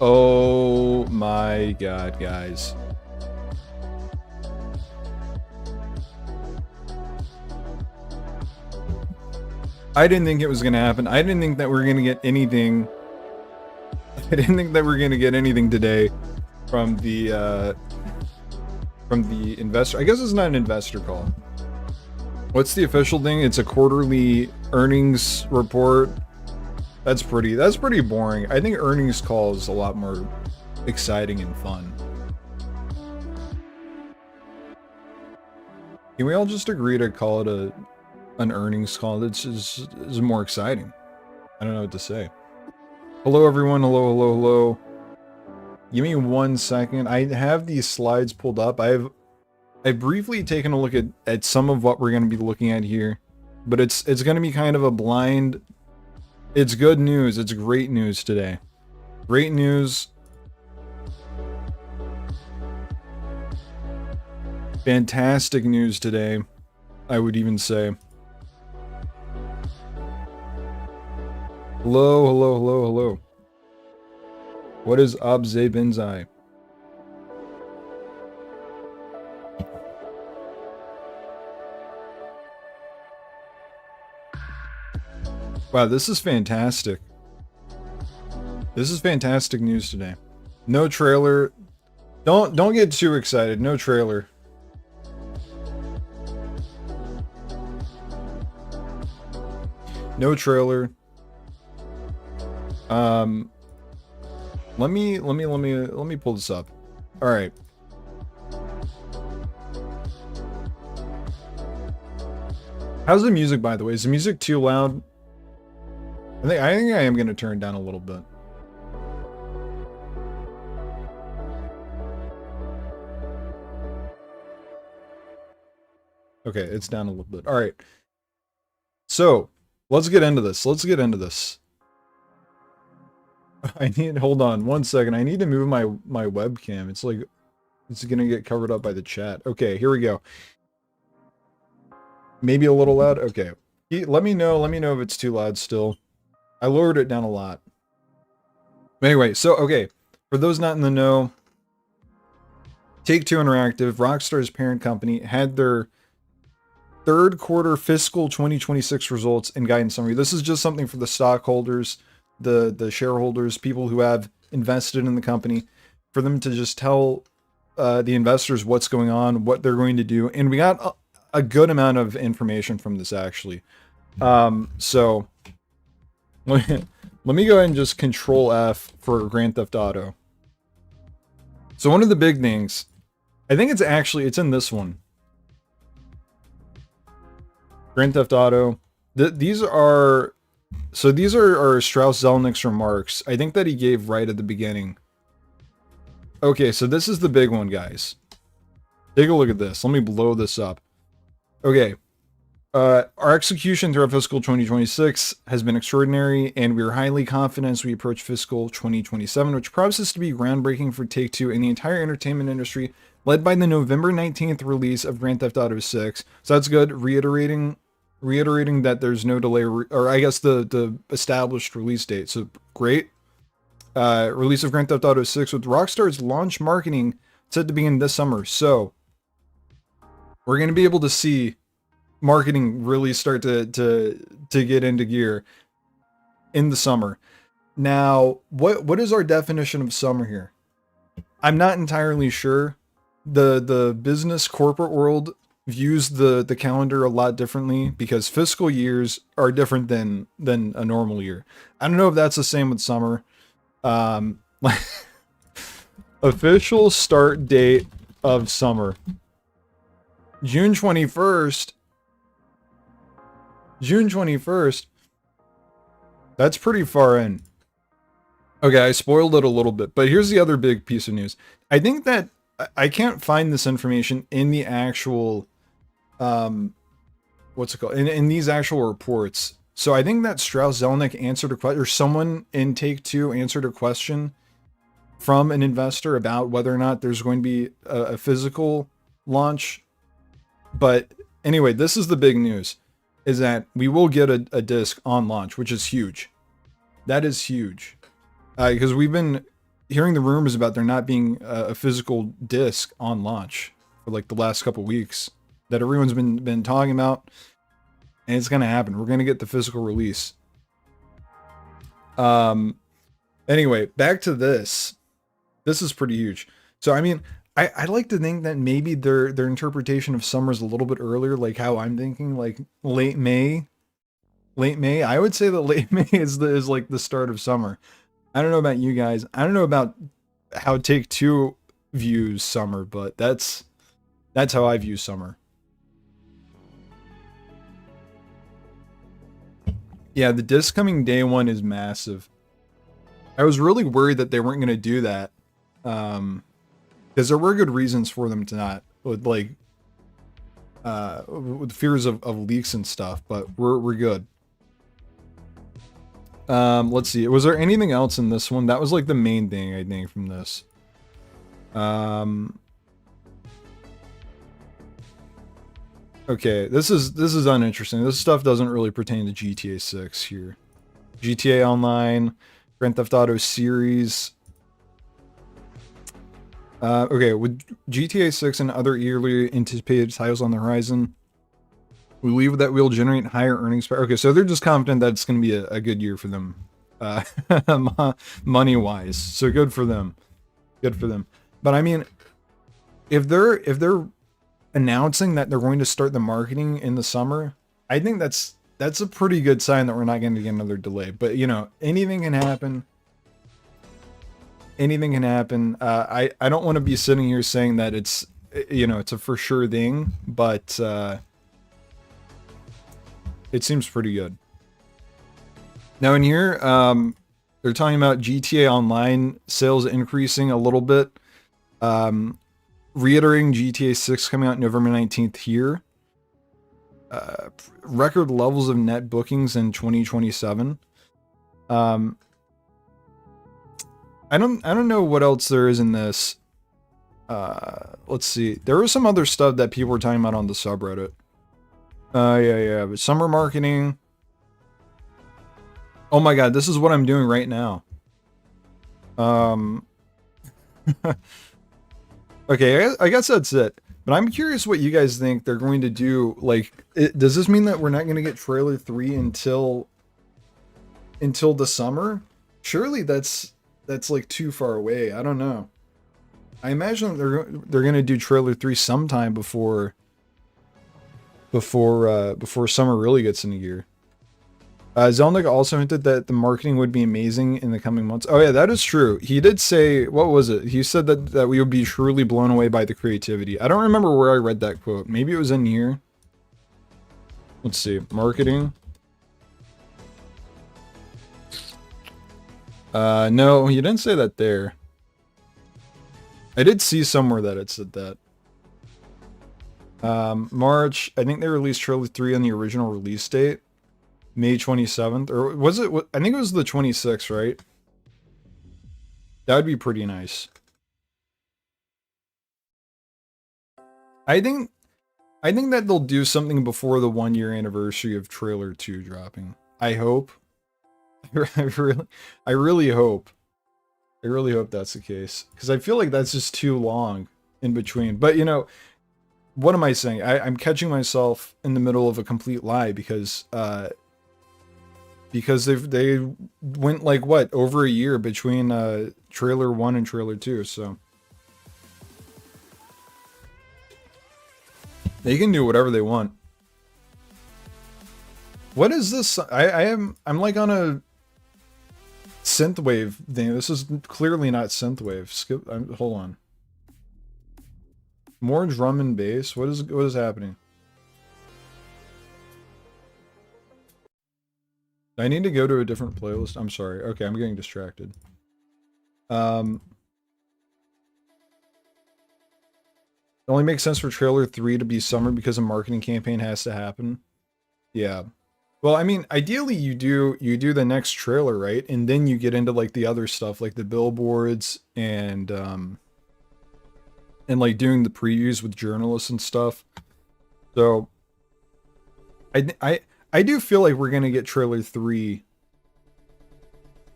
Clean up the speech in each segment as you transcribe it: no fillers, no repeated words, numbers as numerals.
Oh my god, guys. I didn't think it was gonna happen. I didn't think that we were gonna get anything. I didn't think that we were gonna get anything today from the investor. I guess it's not an investor call. What's the official thing? It's a quarterly earnings report. That's pretty boring. I think earnings call is a lot more exciting and fun. Can we all just agree to call it an earnings call? That's is more exciting. I don't know what to say. Hello everyone, hello. Give me 1 second. I have these slides pulled up. I've briefly taken a look at some of what we're going to be looking at here, but it's going to be kind of a blind. It's good news. It's great news today. Great news. Fantastic news today, I would even say. Hello. What is Abze Benzai? Wow, this is fantastic. This is fantastic news today. No trailer. Don't get too excited. No trailer. No trailer. Let me pull this up. All right. How's the music, by the way? Is the music too loud? I think I am gonna turn it down a little bit. Okay, it's down a little bit. All right. So let's get into this. Hold on 1 second. I need to move my webcam. It's like, it's gonna get covered up by the chat. Okay, here we go. Maybe a little loud. Okay. Let me know if it's too loud still. I lowered it down a lot. Anyway, so, okay. For those not in the know, Take-Two Interactive, Rockstar's parent company, had their third quarter fiscal 2026 results and guidance summary. This is just something for the stockholders, the shareholders, people who have invested in the company, for them to just tell the investors what's going on, what they're going to do. And we got a good amount of information from this, actually. So let me go ahead and just Control F for Grand Theft Auto. So one of the big things, I think it's in this one. Grand Theft Auto. These are Strauss Zelnick's remarks. I think that he gave right at the beginning. Okay, so this is the big one, guys. Take a look at this. Let me blow this up. Okay. Our execution throughout fiscal 2026 has been extraordinary, and we are highly confident as we approach fiscal 2027, which promises to be groundbreaking for Take-Two and the entire entertainment industry, led by the November 19th release of Grand Theft Auto 6. So that's good. Reiterating that there's no delay, or I guess the established release date. So great. Release of Grand Theft Auto 6 with Rockstar's launch marketing set to begin this summer. So we're going to be able to see marketing really start to get into gear in the summer. Now, what is our definition of summer here? I'm not entirely sure. The business corporate world views the calendar a lot differently because fiscal years are different than a normal year. I don't know if that's the same with summer. Official start date of summer, June 21st. That's pretty far in. Okay, I spoiled it a little bit, but here's the other big piece of news. I think that I can't find this information in the actual, what's it called? In these actual reports. So I think that Strauss Zelnick answered a question, or someone in Take-Two answered a question from an investor about whether or not there's going to be a physical launch. But anyway, this is the big news, is that we will get a disc on launch, which is huge. That is huge. Because we've been hearing the rumors about there not being a physical disc on launch for like the last couple weeks that everyone's been talking about, and it's gonna happen. We're gonna get the physical release. Anyway, back to this. This is pretty huge. So I mean, I like to think that maybe their interpretation of summer is a little bit earlier, like how I'm thinking, like late May. Late May. I would say that late May is like the start of summer. I don't know about you guys. I don't know about how Take Two views summer, but that's how I view summer. Yeah, the disc coming day one is massive. I was really worried that they weren't going to do that, because there were good reasons for them to not, with like with fears of leaks and stuff. But we're good. Let's see. Was there anything else in this one? That was like the main thing I think from this. Okay, this is uninteresting. This stuff doesn't really pertain to GTA 6 here. GTA Online, Grand Theft Auto series. Okay, with GTA 6 and other eagerly anticipated titles on the horizon, we believe that we'll generate higher earnings power. Okay, so they're just confident that it's going to be a good year for them, money-wise. So good for them. Good for them. But I mean, if they're announcing that they're going to start the marketing in the summer, I think that's a pretty good sign that we're not going to get another delay. But you know, anything can happen. Anything can happen. I don't want to be sitting here saying that it's, you know, it's a for sure thing, but it seems pretty good. Now in here, they're talking about GTA Online sales increasing a little bit. Reiterating GTA 6 coming out November 19th here. Record levels of net bookings in 2027. I don't know what else there is in this. Let's see. There was some other stuff that people were talking about on the subreddit. Yeah, but summer marketing. Oh my god, this is what I'm doing right now. Okay, I guess that's it. But I'm curious what you guys think they're going to do. Like, does this mean that we're not going to get trailer 3 until the summer? Surely that's like too far away. I don't know. I imagine they're going to do trailer 3 sometime before summer really gets into gear. Zelnick also hinted that the marketing would be amazing in the coming months. Oh yeah, that is true. He did say, what was it? He said that we would be truly blown away by the creativity. I don't remember where I read that quote. Maybe it was in here. Let's see. Marketing. No, he didn't say that there. I did see somewhere that it said that. March, I think they released trailer 3 on the original release date. May 27th, or was it? I think it was the 26th, right? That would be pretty nice. I think that they'll do something before the 1-year anniversary of trailer 2 dropping. I hope. I really hope. I really hope that's the case, because I feel like that's just too long in between. But you know, what am I saying? I'm catching myself in the middle of a complete lie because they went like what, over a year between trailer 1 and trailer 2, so they can do whatever they want. What is this? I'm like on a synthwave thing. This is clearly not synthwave. Skip. Hold on. More drum and bass. What is happening? I need to go to a different playlist. I'm sorry. Okay, I'm getting distracted. It only makes sense for trailer 3 to be summer because a marketing campaign has to happen. Yeah. Well, I mean, ideally you do the next trailer, right? And then you get into like the other stuff, like the billboards and like doing the previews with journalists and stuff. So I do feel like we're gonna get trailer 3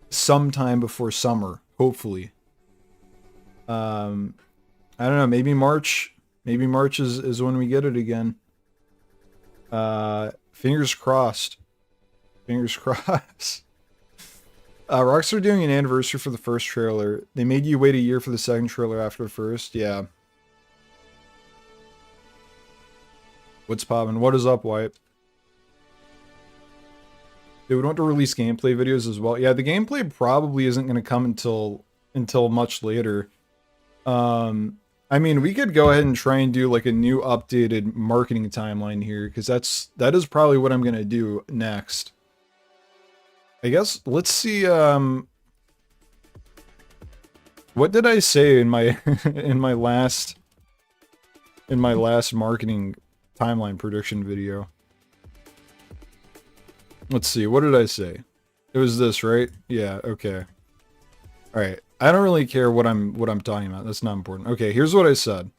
sometime before summer, hopefully. I don't know, maybe March. Maybe March is when we get it again. Fingers crossed. Fingers crossed. Rockstar doing an anniversary for the first trailer. They made you wait a year for the second trailer after the first. Yeah. What's poppin'? What is up, White? They would want to release gameplay videos as well. Yeah, the gameplay probably isn't going to come until much later. I mean, we could go ahead and try and do like a new updated marketing timeline here, because that is probably what I'm going to do next. I guess let's see. What did I say in my in my last marketing timeline prediction video? Let's see. What did I say? It was this, right? Yeah. Okay. All right. I don't really care what I'm talking about. That's not important. Okay. Here's what I said.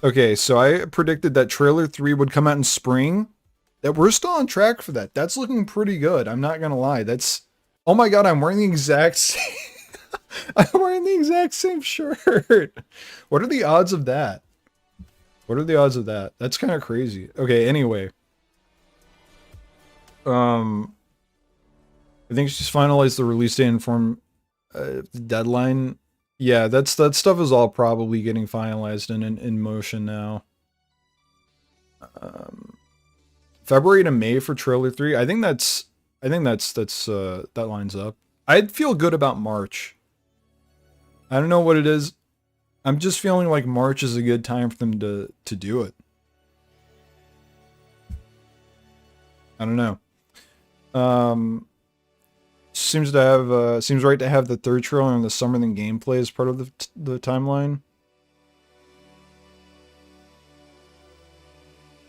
Okay, so I predicted that trailer 3 would come out in spring. That we're still on track for that. That's looking pretty good. I'm not gonna lie. That's, oh my god, I'm wearing the exact same I'm wearing the exact same shirt. What are the odds of that? What are the odds of that? That's kind of crazy. Okay, anyway. I think she's finalized the release date and inform the deadline. Yeah, that stuff is all probably getting finalized and in motion now. February to May for trailer 3. I think that's that lines up. I'd feel good about March. I don't know what it is. I'm just feeling like March is a good time for them to do it. I don't know. Seems to have seems right to have the third trailer in the summer than gameplay as part of the timeline.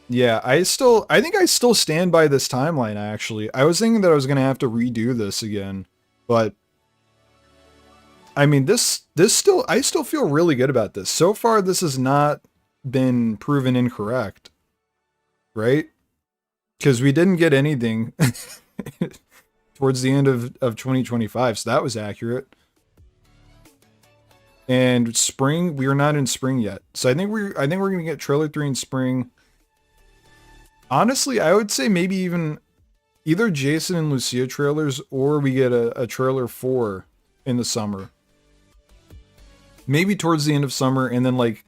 Yeah, I think I still stand by this timeline, actually. I was thinking that I was gonna have to redo this again, but I mean, this still, I still feel really good about this. So far, this has not been proven incorrect, right? Because we didn't get anything towards the end of 2025, so that was accurate. And spring, we are not in spring yet, so I think we're gonna get trailer 3 in spring. Honestly, I would say maybe even either Jason and Lucia trailers, or we get a trailer 4 in the summer. Maybe towards the end of summer, and then like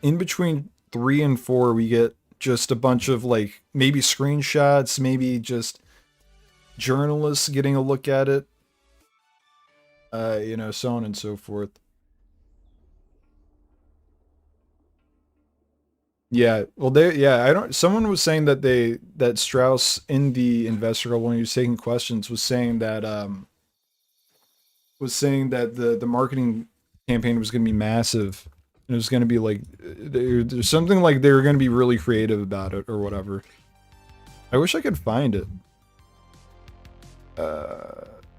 in between 3 and 4, we get just a bunch of like maybe screenshots, maybe just journalists getting a look at it. You know, so on and so forth. Yeah, well, I don't. Someone was saying that that Strauss in the investor call when he was taking questions was saying that the marketing campaign was going to be massive. And it was going to be like there's something like they were going to be really creative about it or whatever. I wish I could find it.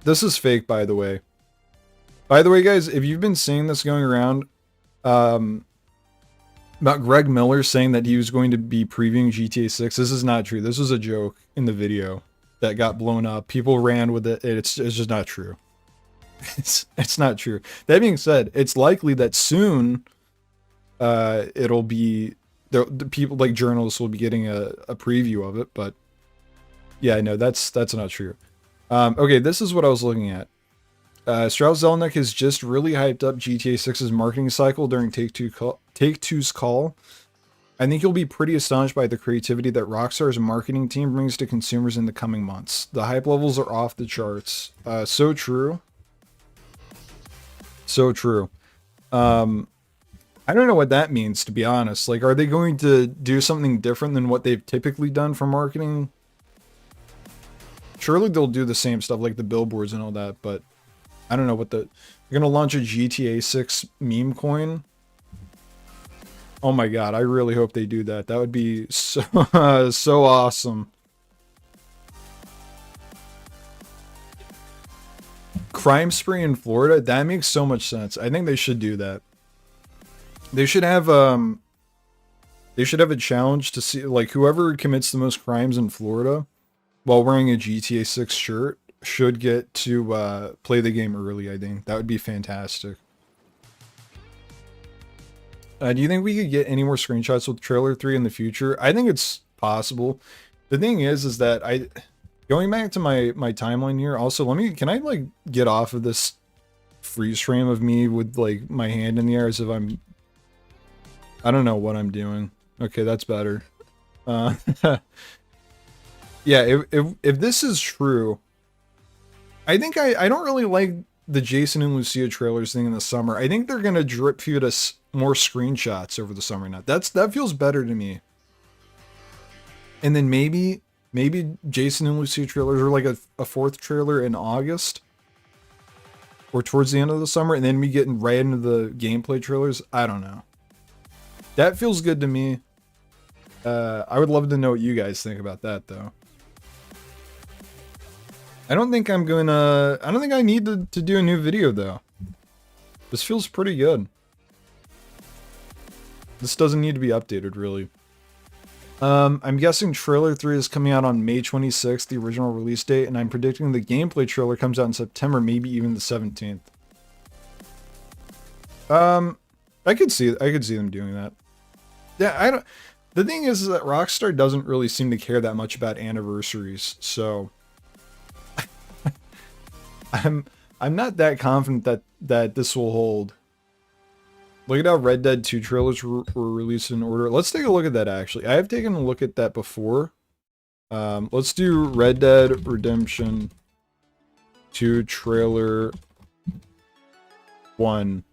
This is fake, by the way. By the way, guys, if you've been seeing this going around, about Greg Miller saying that he was going to be previewing GTA 6, this is not true. This was a joke in the video that got blown up. People ran with it. It's just not true. It's not true. That being said, it's likely that soon it'll be the people like journalists will be getting a preview of it, but yeah, no, that's not true. Okay, this is what I was looking at. Strauss Zelnick has just really hyped up GTA 6's marketing cycle during Take-Two's call. I think you'll be pretty astonished by the creativity that Rockstar's marketing team brings to consumers in the coming months. The hype levels are off the charts. So true. So true. I don't know what that means, to be honest. Like, are they going to do something different than what they've typically done for marketing? Surely they'll do the same stuff, like the billboards and all that, but I don't know what they're gonna launch a GTA 6 meme coin. Oh my god, I really hope they do that. That would be so so awesome. Crime spree in Florida? That makes so much sense. I think they should do that. They should have a challenge to see like whoever commits the most crimes in Florida while wearing a GTA 6 shirt should get to play the game early, I think. That would be fantastic. Do you think we could get any more screenshots with trailer 3 in the future? I think it's possible. The thing is that going back to my timeline here, also can I like get off of this freeze frame of me with like my hand in the air as if I don't know what I'm doing. Okay, that's better. Yeah, if this is true, I think I don't really like the Jason and Lucia trailers thing in the summer. I think they're gonna drip feed us more screenshots over the summer now. That feels better to me. And then maybe Jason and Lucia trailers are like a fourth trailer in August or towards the end of the summer, and then we get right into the gameplay trailers. I don't know. That feels good to me. I would love to know what you guys think about that, though. I don't think I need to do a new video, though. This feels pretty good. This doesn't need to be updated, really. I'm guessing trailer 3 is coming out on May 26th, the original release date, and I'm predicting the gameplay trailer comes out in September, maybe even the 17th. I could see them doing that. Yeah, the thing is that Rockstar doesn't really seem to care that much about anniversaries, so I'm not that confident that this will hold. Look at how Red Dead 2 trailers were released in order. Let's take a look at that, actually. I have taken a look at that before. Let's do Red Dead Redemption 2 trailer 1.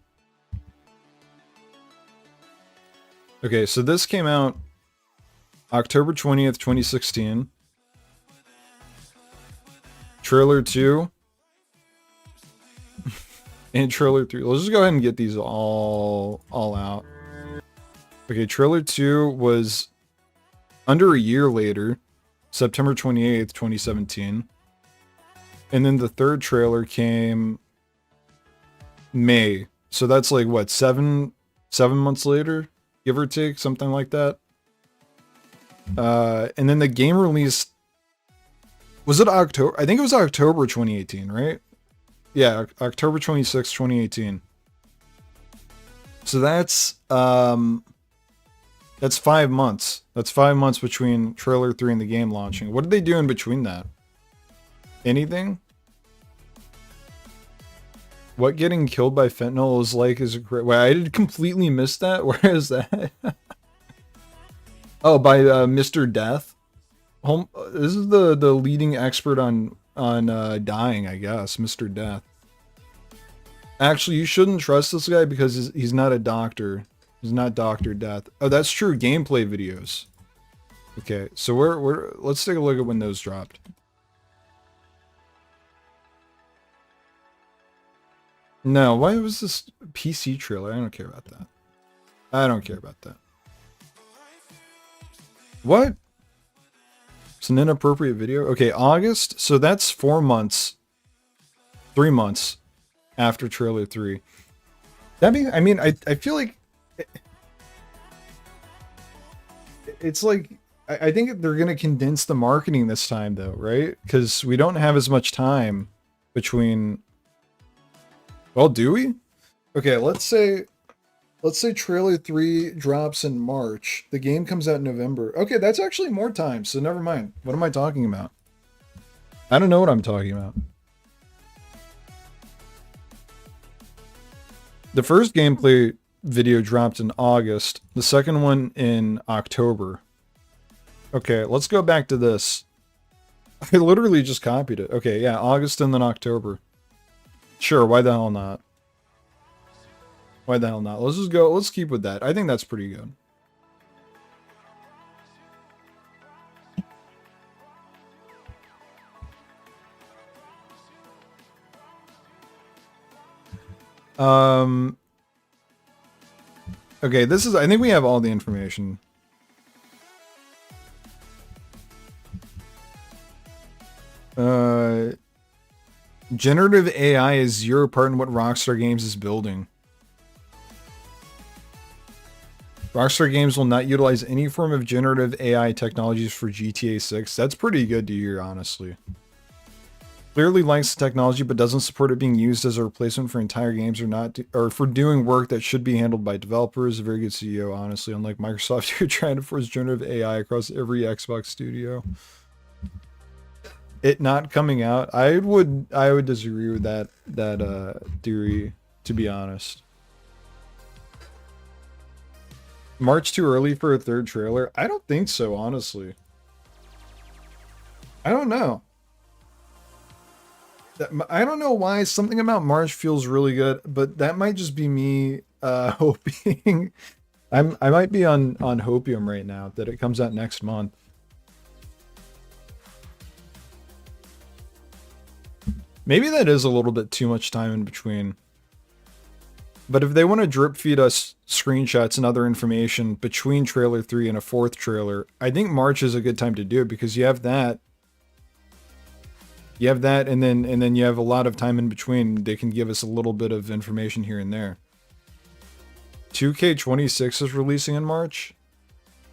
Okay, so this came out October 20th, 2016. Trailer 2. And trailer 3. Let's just go ahead and get these all out. Okay, trailer 2 was under a year later, September 28th, 2017. And then the third trailer came May. So that's like what, 7 months later, give or take, something like that. And then the game release, was it October? I think it was October 2018, right? Yeah, October 26, 2018. So that's 5 months. That's 5 months between trailer 3 and the game launching. What did they do in between that? Anything? What getting killed by fentanyl is like is a great... Wait, I did completely miss that? Where is that? Oh, by Mr. Death? This is the leading expert on dying, I guess. Mr. Death. Actually, you shouldn't trust this guy because he's not a doctor. He's not Dr. Death. Oh, that's true. Gameplay videos. Okay, so let's take a look at when those dropped. No, why was this PC trailer? I don't care about that. I don't care about that. What? It's an inappropriate video? Okay, August. So that's 4 months. 3 months after trailer 3. That means, I mean, I feel like it's like, I think they're going to condense the marketing this time though, right? Because we don't have as much time between, well, do we? Okay, let's say trailer 3 drops in March. The game comes out in November. Okay, that's actually more time, so never mind. What am I talking about? I don't know what I'm talking about. The first gameplay video dropped in August. The second one in October. Okay, let's go back to this. I literally just copied it. Okay, yeah, August and then October. Sure, why the hell not? Why the hell not? Let's keep with that. I think that's pretty good. Okay, I think we have all the information. Generative AI is 0 part in what Rockstar Games is building. Rockstar Games will not utilize any form of generative AI technologies for GTA 6. That's pretty good to hear, honestly. Clearly likes the technology, but doesn't support it being used as a replacement for entire games or for doing work that should be handled by developers. A very good CEO, honestly. Unlike Microsoft, who are trying to force generative AI across every Xbox studio. It not coming out, I would disagree with that theory, to be honest. March too early for a third trailer? I don't think so, honestly. I don't know. I don't know why something about March feels really good, but that might just be me hoping. I might be on hopium right now that it comes out next month. Maybe that is a little bit too much time in between. But if they want to drip feed us screenshots and other information between trailer 3 and a fourth trailer, I think March is a good time to do it because you have that. You have that, and then you have a lot of time in between. They can give us a little bit of information here and there. 2K26 is releasing in March?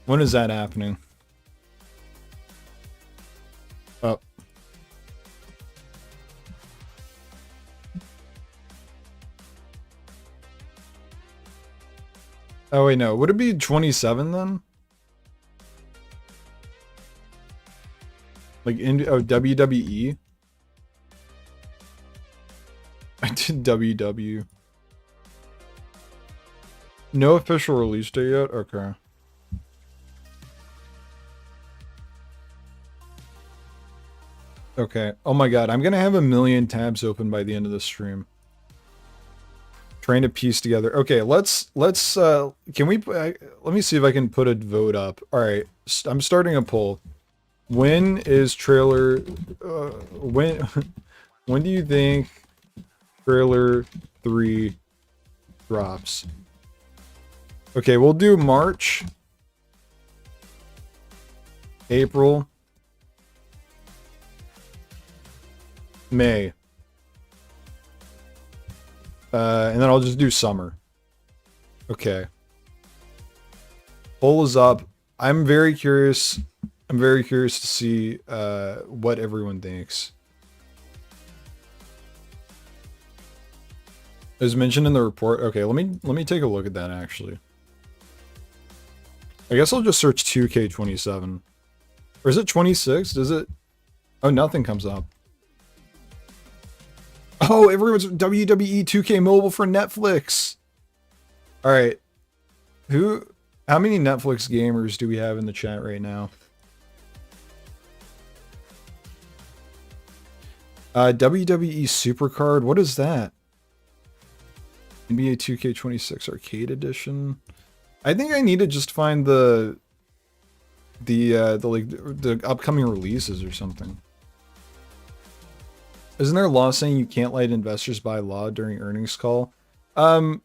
When is that happening? Oh. Oh wait, no. Would it be 27 then? Like WWE? I did WW. No official release date yet? Okay. Okay. Oh my god, I'm gonna have a million tabs open by the end of the stream. Trying to piece together. Okay, can we let me see if I can put a vote up. All right, I'm starting a poll. When is trailer when when do you think trailer 3 drops? Okay, we'll do March, April, May. And then I'll just do summer. Okay. Poll is up. I'm very curious. I'm very curious to see what everyone thinks. As mentioned in the report. Okay, let me take a look at that actually. I guess I'll just search 2K27. Or is it 26? Does it? Oh, nothing comes up. Oh, everyone's WWE 2K Mobile for Netflix. All right. How many Netflix gamers do we have in the chat right now? WWE Supercard. What is that? NBA 2K26 Arcade Edition. I think I need to just find the upcoming releases or something. Isn't there a law saying you can't let investors by law during earnings call? I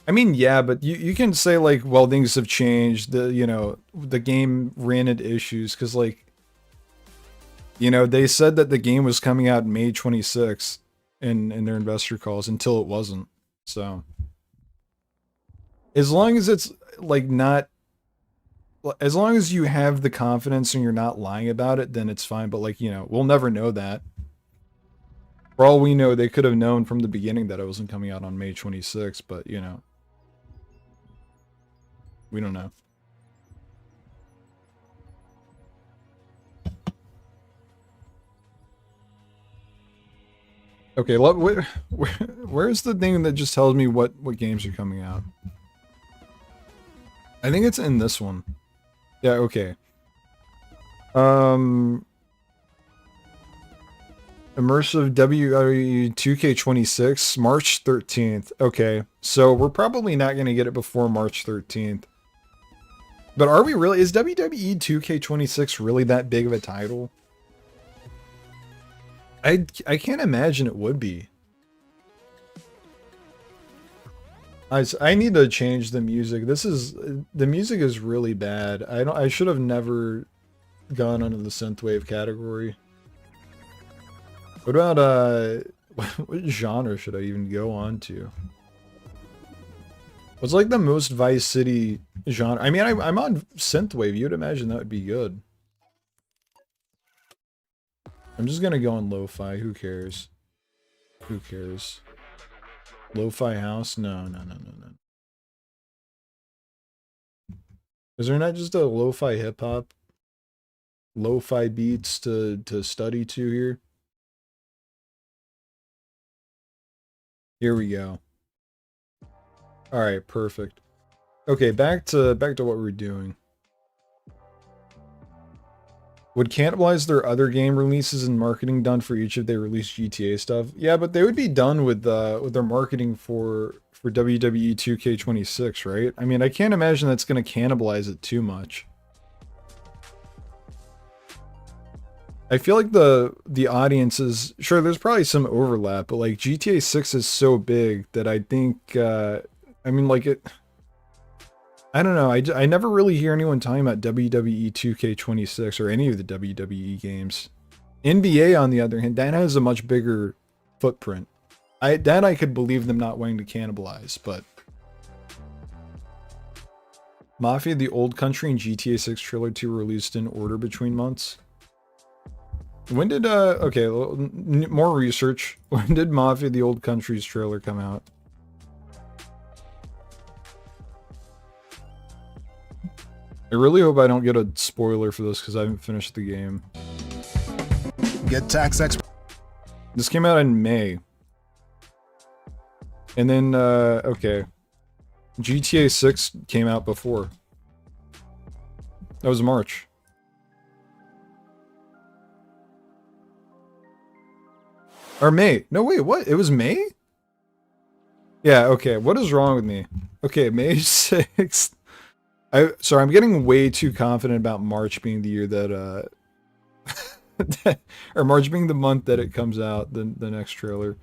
mean, yeah, but you can say like, well, things have changed. The game ran into issues because like, they said that the game was coming out May 26th in their investor calls until it wasn't. So as long as it's like not, as long as you have the confidence and you're not lying about it, then it's fine. But like, we'll never know that. For all we know, they could have known from the beginning that it wasn't coming out on May 26th, but, we don't know. Okay, where's the thing that just tells me what games are coming out? I think it's in this one. Yeah, okay. Immersive WWE 2K26, March 13th. Okay, so we're probably not going to get it before March 13th. But are we really? Is WWE 2K26 really that big of a title? I can't imagine it would be. I need to change the music. The music is really bad. I should have never gone under the synthwave category. What about what genre should I even go on to? What's like the most Vice City genre? I mean, I'm on synthwave. You'd imagine that would be good. I'm just gonna go on lo-fi. Who cares? Who cares? Lo-fi house? No, no, no, no, no. Is there not just a lo-fi hip hop? Lo-fi beats to study to here? Here we go. All right, perfect. Okay, back to what we're doing. Would cannibalize their other game releases and marketing done for each of their released GTA stuff? Yeah, but they would be done with their marketing for WWE 2K26, right? I mean, I can't imagine that's going to cannibalize it too much. I feel like the audience is sure there's probably some overlap, but like GTA 6 is so big that I think I mean like it I don't know. I never really hear anyone talking about WWE 2K26 or any of the WWE games. NBA, on the other hand, that has a much bigger footprint. I could believe them not wanting to cannibalize, but Mafia: The Old Country and GTA 6 Trailer 2 were released in order between months. When did okay, more research. When did Mafia: The Old Country's trailer come out? I really hope I don't get a spoiler for this because I haven't finished the game. Get tax expert. This came out in May. And then, okay. GTA 6 came out before. That was March. Or May. No, wait, what? It was May? Yeah, okay. What is wrong with me? Okay, May 6th. Sorry, I'm getting way too confident about March being the year that or March being the month that it comes out, the next trailer.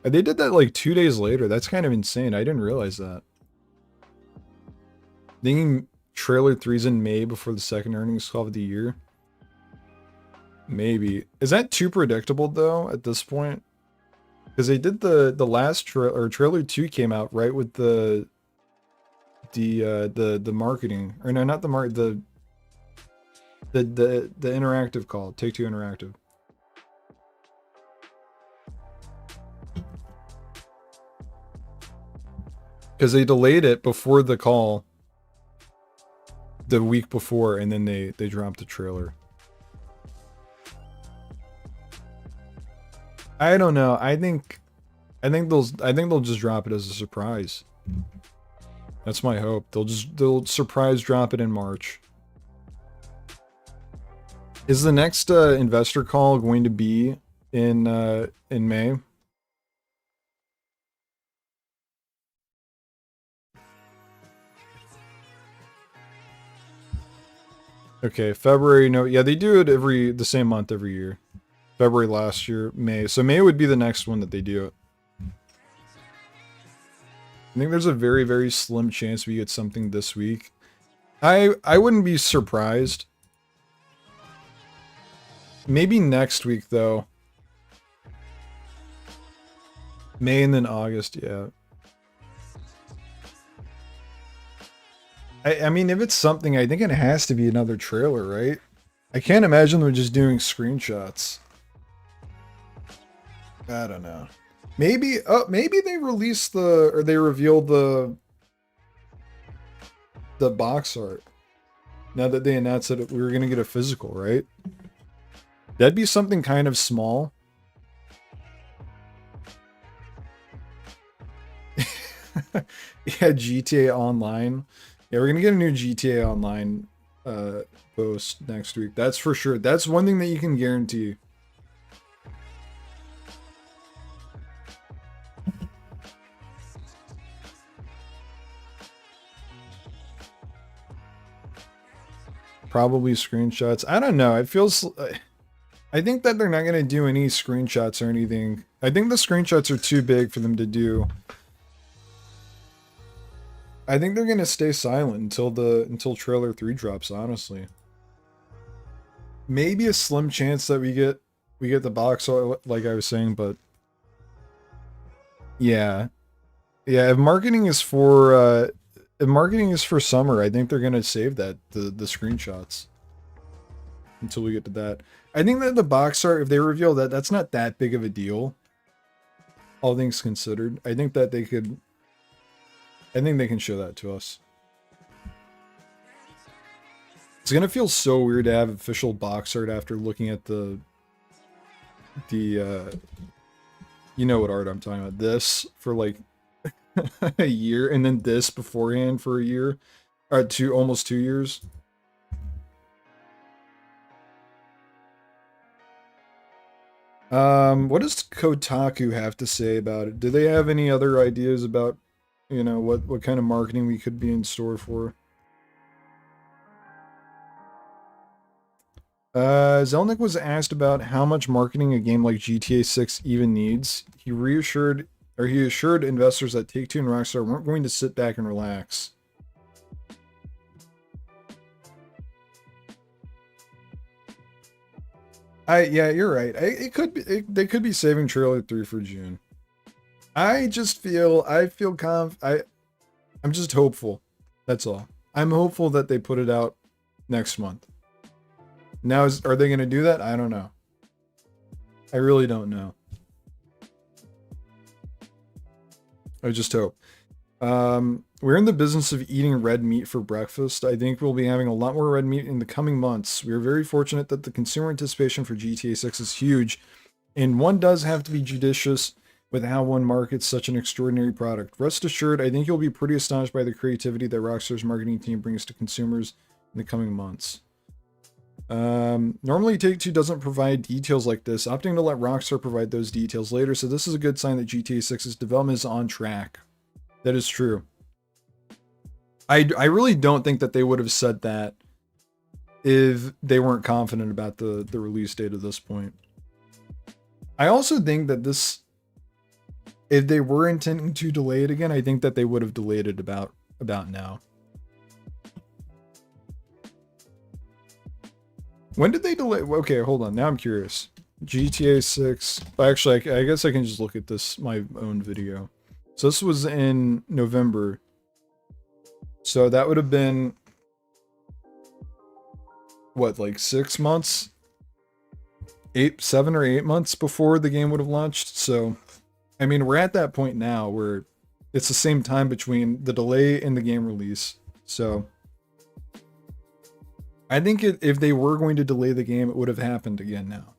They did that like 2 days later. That's kind of insane. I didn't realize that. Thinking trailer 3's in May before the second earnings call of the year. Maybe. Is that too predictable though at this point? Because they did the last trailer, trailer 2 came out right with the marketing, or no, not the interactive call, Take-Two Interactive. Because they delayed it before the call the week before, and then they dropped the trailer. I don't know. I think they'll just drop it as a surprise. That's my hope. They'll surprise drop it in March. Is the next investor call going to be in May? Okay, February. No, yeah, they do it the same month every year. February last year, May. So May would be the next one that they do it. I think there's a very, very slim chance we get something this week. I wouldn't be surprised. Maybe next week though. May and then August, yeah. I mean, if it's something, I think it has to be another trailer, right? I can't imagine them just doing screenshots. I don't know. Maybe they released or they revealed the box art. Now that they announced that we were gonna get a physical, right? That'd be something kind of small. Yeah, GTA Online. Yeah, we're gonna get a new GTA Online post next week. That's for sure. That's one thing that you can guarantee. Probably screenshots. I don't know. It feels... I think that they're not going to do any screenshots or anything. I think the screenshots are too big for them to do. I think they're going to stay silent until trailer 3 drops, honestly. Maybe a slim chance that we get the box art, like I was saying, but yeah. Yeah, if marketing is for summer, I think they're gonna save that the screenshots until we get to that. I think that the box art, if they reveal that, that's not that big of a deal. All things considered, I think that they could. I think they can show that to us. It's gonna feel so weird to have official box art after looking at the you know what art I'm talking about. This for like a year, and then this beforehand for a year, or almost 2 years. What does Kotaku have to say about it? Do they have any other ideas about, you know, what kind of marketing we could be in store for? Zelnick was asked about how much marketing a game like GTA 6 even needs. He assured investors that Take-Two and Rockstar weren't going to sit back and relax. Yeah, you're right. They could be saving trailer 3 for June. I'm just hopeful. That's all. I'm hopeful that they put it out next month. Now, are they going to do that? I don't know. I really don't know. I just hope. We're in the business of eating red meat for breakfast. I think we'll be having a lot more red meat in the coming months. We are very fortunate that the consumer anticipation for GTA 6 is huge, and one does have to be judicious with how one markets such an extraordinary product. Rest assured, I think you'll be pretty astonished by the creativity that Rockstar's marketing team brings to consumers in the coming months. Normally Take-Two doesn't provide details like this, opting to let Rockstar provide those details later, so this is a good sign that GTA 6's development is on track. That is true. I really don't think that they would have said that if they weren't confident about the release date at this point. I also think that if they were intending to delay it again, I think that they would have delayed it about now. When did they delay? Okay, hold on. Now I'm curious. GTA 6. Actually, I guess I can just look at this, my own video. So this was in November. So that would have been, what, like 6 months? 7 or 8 months before the game would have launched. So, I mean, we're at that point now where it's the same time between the delay and the game release. So, I think if they were going to delay the game, it would have happened again now.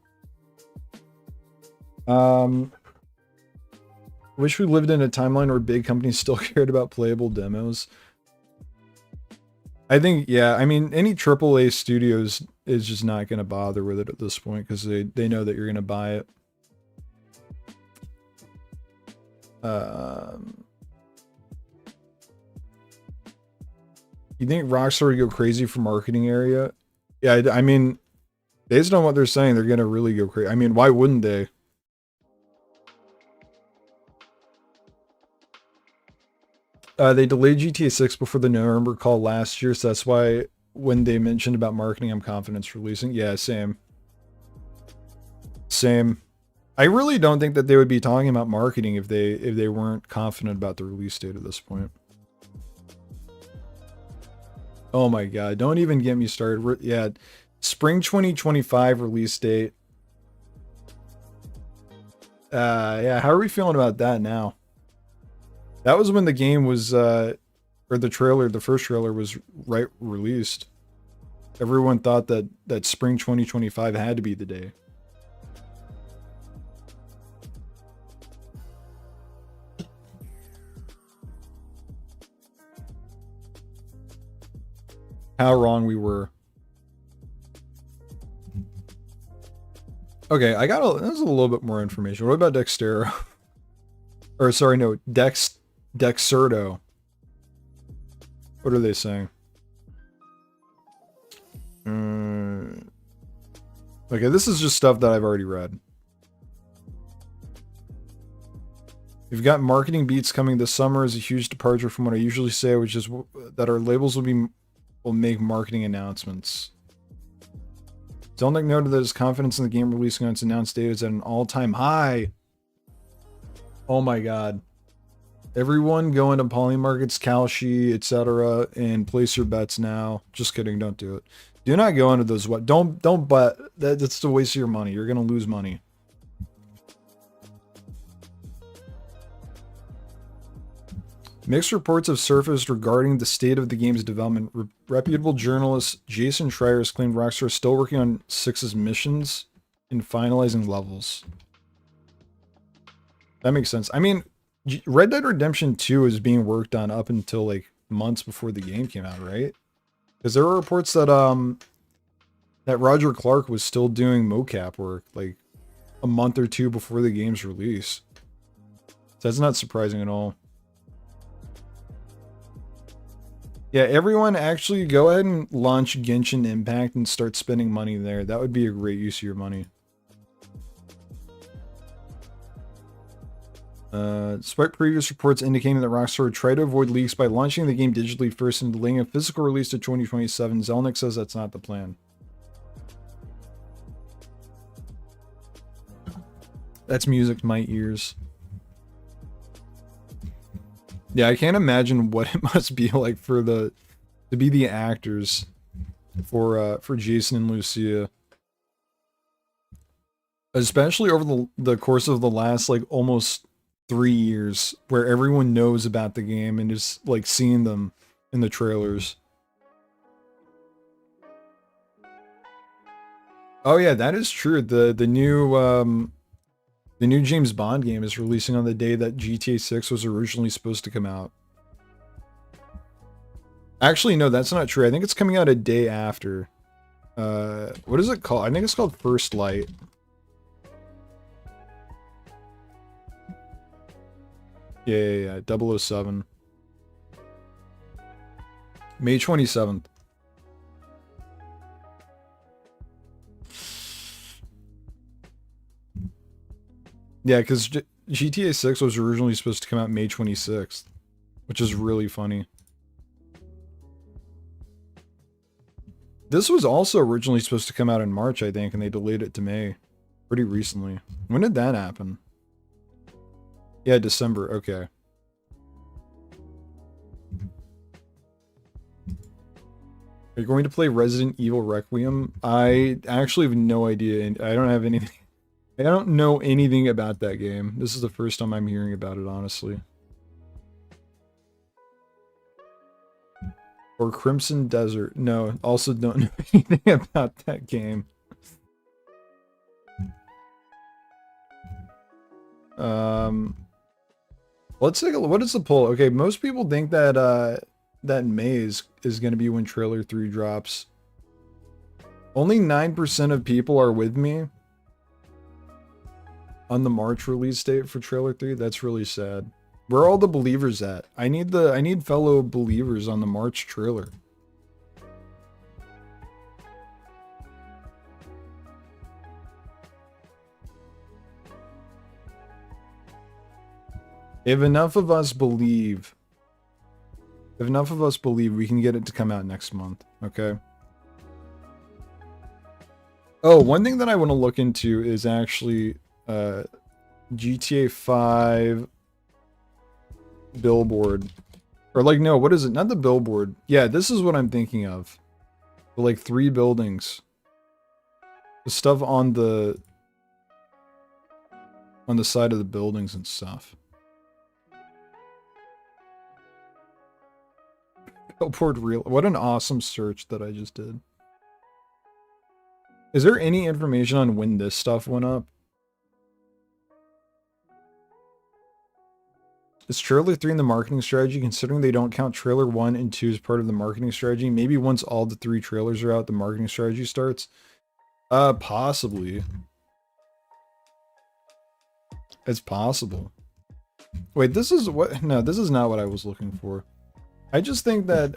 Wish we lived in a timeline where big companies still cared about playable demos. I think, yeah, I mean, any AAA studios is just not going to bother with it at this point because they know that you're going to buy it. You think Rockstar would go crazy for marketing area? Yeah, I mean, based on what they're saying, they're going to really go crazy. I mean, why wouldn't they? They delayed GTA 6 before the November call last year, so that's why when they mentioned about marketing, I'm confident it's releasing. Yeah, same. Same. I really don't think that they would be talking about marketing if they weren't confident about the release date at this point. Oh my god, don't even get me started. Yeah, spring 2025 release date. Yeah, how are we feeling about that now? That was when the game was, or the first trailer was released. Everyone thought that spring 2025 had to be the day. How wrong we were. Okay, there's a little bit more information. What about Dextero? Or sorry, no, Dexerto. What are they saying? Okay, this is just stuff that I've already read. We've got marketing beats coming this summer is a huge departure from what I usually say, which is that our labels will make marketing announcements. Zelnick noted that his confidence in the game releasing on its announced date is at an all-time high. Oh my god. Everyone go into Polymarkets, Kalshi, etc., and place your bets now. Just kidding, don't do it. Do not go into those. What? Don't bet. That's a waste of your money. You're gonna lose money. Mixed reports have surfaced regarding the state of the game's development. Reputable journalist Jason Schreier has claimed Rockstar is still working on 6's missions and finalizing levels. That makes sense. I mean, Red Dead Redemption 2 is being worked on up until like months before the game came out, right? Because there were reports that that Roger Clark was still doing mocap work like a month or two before the game's release. So that's not surprising at all. Yeah, everyone actually go ahead and launch Genshin Impact and start spending money there. That would be a great use of your money. Despite previous reports indicating that Rockstar would try to avoid leaks by launching the game digitally first and delaying a physical release to 2027, Zelnick says that's not the plan. That's music to my ears. Yeah, I can't imagine what it must be like for to be the actors for Jason and Lucia. Especially over the course of the last like almost 3 years, where everyone knows about the game and is like seeing them in the trailers. Oh yeah, that is true. The new James Bond game is releasing on the day that GTA 6 was originally supposed to come out. Actually, no, that's not true. I think it's coming out a day after. What is it called? I think it's called First Light. Yeah, 007. May 27th. Yeah, because GTA 6 was originally supposed to come out May 26th, which is really funny. This was also originally supposed to come out in March, I think, and they delayed it to May pretty recently. When did that happen? Yeah, December. Okay. Are you going to play Resident Evil Requiem? I actually have no idea. I don't have anything. I don't know anything about that game. This is the first time I'm hearing about it, honestly. Or Crimson Desert. No, also don't know anything about that game. Let's take a look. What is the poll? Okay, most people think that that May is going to be when Trailer 3 drops. Only 9% of people are with me on the March release date for Trailer 3. That's really sad. Where are all the believers at? I need fellow believers on the March trailer. If enough of us believe, we can get it to come out next month, okay? Oh, one thing that I want to look into is actually GTA 5 billboard. Or like, no, what is it? Not the billboard. Yeah, this is what I'm thinking of. The, like 3 buildings. The stuff on the side of the buildings and stuff. Billboard real. What an awesome search that I just did. Is there any information on when this stuff went up? Is Trailer 3 in the marketing strategy, considering they don't count Trailer 1 and 2 as part of the marketing strategy? Maybe once all the 3 trailers are out, the marketing strategy starts? Possibly. It's possible. Wait, this is what? No, this is not what I was looking for. I just think that...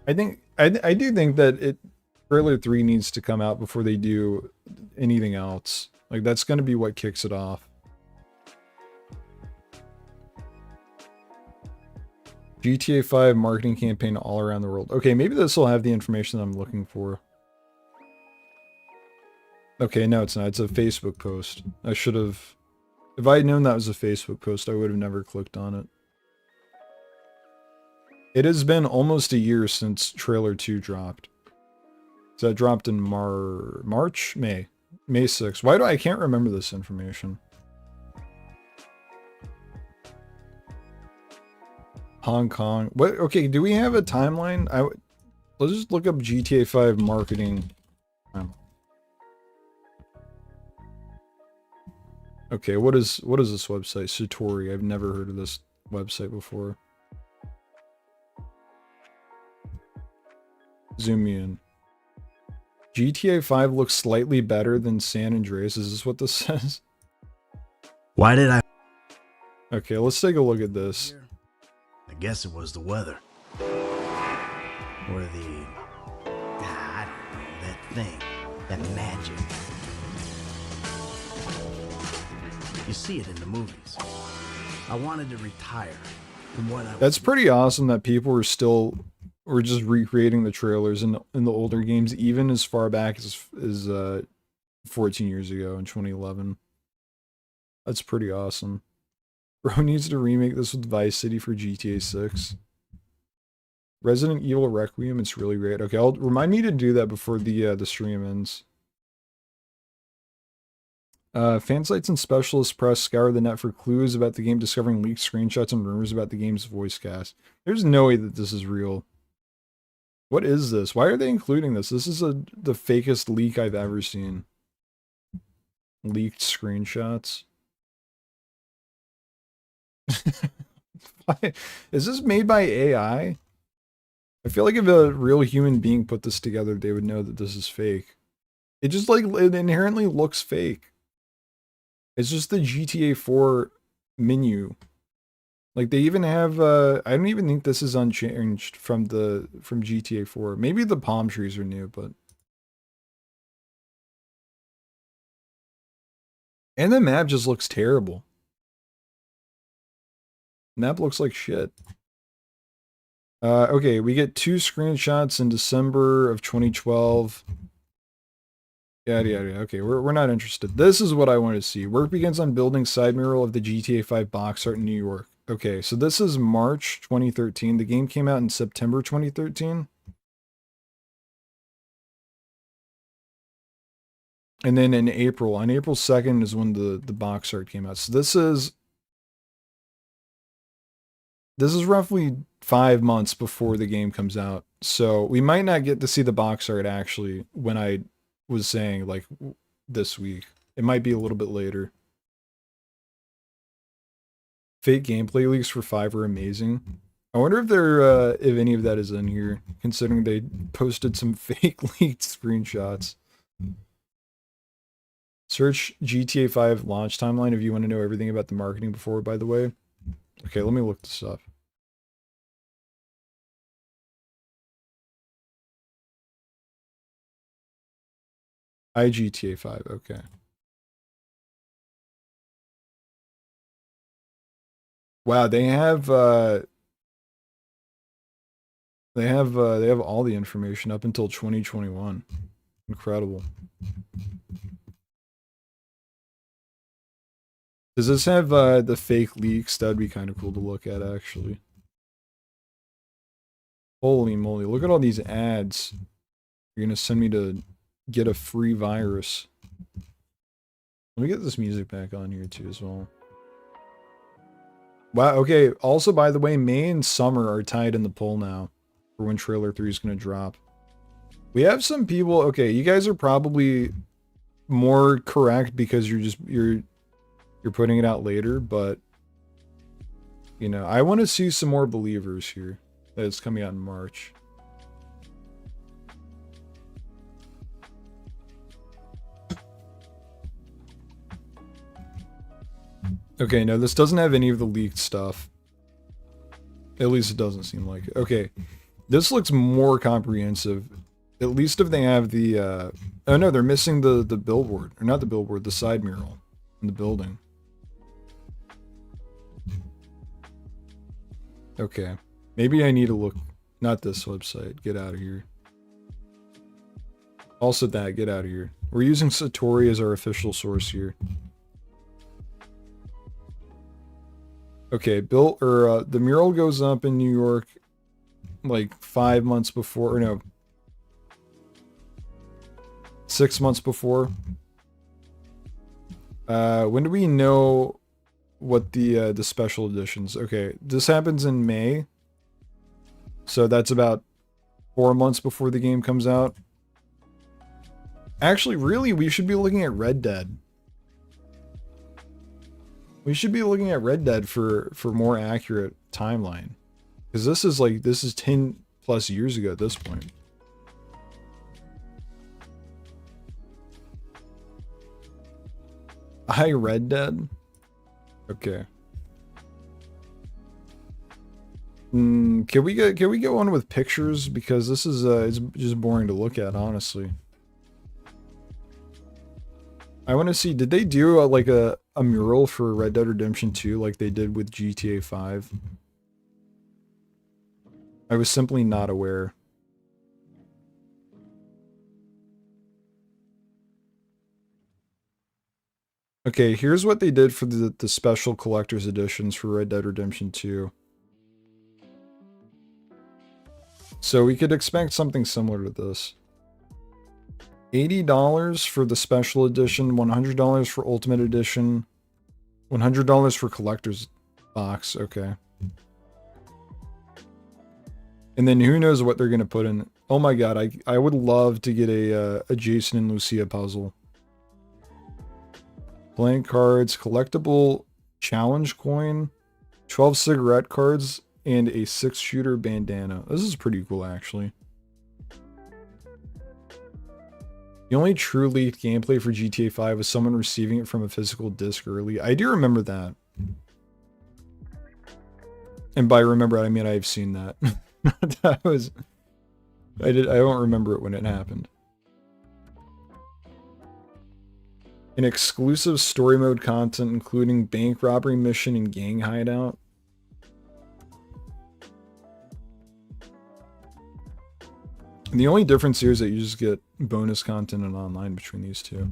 I do think that Trailer 3 needs to come out before they do anything else. Like, that's going to be what kicks it off. GTA 5 marketing campaign all around the world. Okay, maybe this will have the information that I'm looking for. Okay, no, it's not. It's a Facebook post. I should have... If I had known that was a Facebook post, I would have never clicked on it. It has been almost a year since trailer 2 dropped. So that dropped in March? May 6th. Why do I can't remember this information? Hong Kong. What? Okay, do we have a timeline? Let's just look up GTA 5 marketing. Okay, what is this website? Satori. I've never heard of this website before. Zoom me in. GTA 5 looks slightly better than San Andreas. Is this what this says? Why did I? Okay, let's take a look at this. I guess it was the weather. Or the... I don't know, that thing. That magic. You see it in the movies. I wanted to retire from what I... That's pretty awesome that people were just recreating the trailers in the older games, even as far back as 14 years ago in 2011. That's pretty awesome. Bro needs to remake this with Vice City for GTA 6. Resident Evil Requiem, it's really great. Okay, remind me to do that before the stream ends. Fan sites and specialist press scour the net for clues about the game, discovering leaked screenshots and rumors about the game's voice cast. There's no way that this is real. What is this? Why are they including this? This is the fakest leak I've ever seen. Leaked screenshots. Is this made by AI? I feel like if a real human being put this together, they would know that this is fake. It just it inherently looks fake. It's just the GTA 4 menu. Like they even have I don't even think this is unchanged from GTA 4. Maybe the palm trees are new, but and the map just looks terrible. Map looks like shit. Okay, we get 2 screenshots in December of 2012. Yada yada. Okay, we're not interested. This is what I want to see. Work begins on building side mural of the GTA 5 box art in New York. Okay, so this is March 2013. The game came out in September 2013. And then in April, on April 2nd is when the box art came out. So this is roughly 5 months before the game comes out. So we might not get to see the box art actually when I was saying like this week. It might be a little bit later. Fake gameplay leaks for 5 are amazing. I wonder if any of that is in here, considering they posted some fake leaked screenshots. Search GTA 5 launch timeline if you want to know everything about the marketing before, by the way. Okay, let me look this up. iGTA 5, okay. Wow, they have all the information up until 2021. Incredible. Does this have the fake leaks? That'd be kind of cool to look at, actually. Holy moly, look at all these ads. You're gonna send me to get a free virus. Let me get this music back on here too as well. Wow, okay. Also, by the way, May and summer are tied in the poll now for when trailer 3 is going to drop. We have some people, okay, you guys are probably more correct because you're putting it out later, but you know, I want to see some more believers here that it's coming out in March. Okay, no, this doesn't have any of the leaked stuff. At least it doesn't seem like it. Okay, this looks more comprehensive. At least if they have the, oh no, they're missing the billboard. Or not the billboard, the side mural in the building. Okay, maybe I need to look, not this website, get out of here. Also that, get out of here. We're using Satori as our official source here. Okay, the mural goes up in New York like 5 months before, or no, 6 months before. When do we know what the special editions? Okay, this happens in May, so that's about 4 months before the game comes out. Actually, really, we should be looking at Red Dead. We should be looking at Red Dead for more accurate timeline, because this is 10 plus years ago at this point. I Red Dead. Okay. Can we get one with pictures, because this is it's just boring to look at, honestly. I want to see, did they do like a mural for Red Dead Redemption 2 like they did with GTA 5? I was simply not aware. Okay, here's what they did for the special collector's editions for Red Dead Redemption 2. So we could expect something similar to this. $80 for the special edition, $100 for Ultimate Edition, $100 for collector's box. Okay. And then who knows what they're gonna put in. Oh my god, I would love to get a Jason and Lucia puzzle. Blank cards, collectible challenge coin, 12 cigarette cards, and a 6-shooter bandana. This is pretty cool, actually. The only true leaked gameplay for GTA 5 was someone receiving it from a physical disc early. I do remember that. And by remember, I mean I've seen that. I don't remember it when it happened. An exclusive story mode content including bank robbery mission and gang hideout. And the only difference here is that you just get bonus content and online between these two.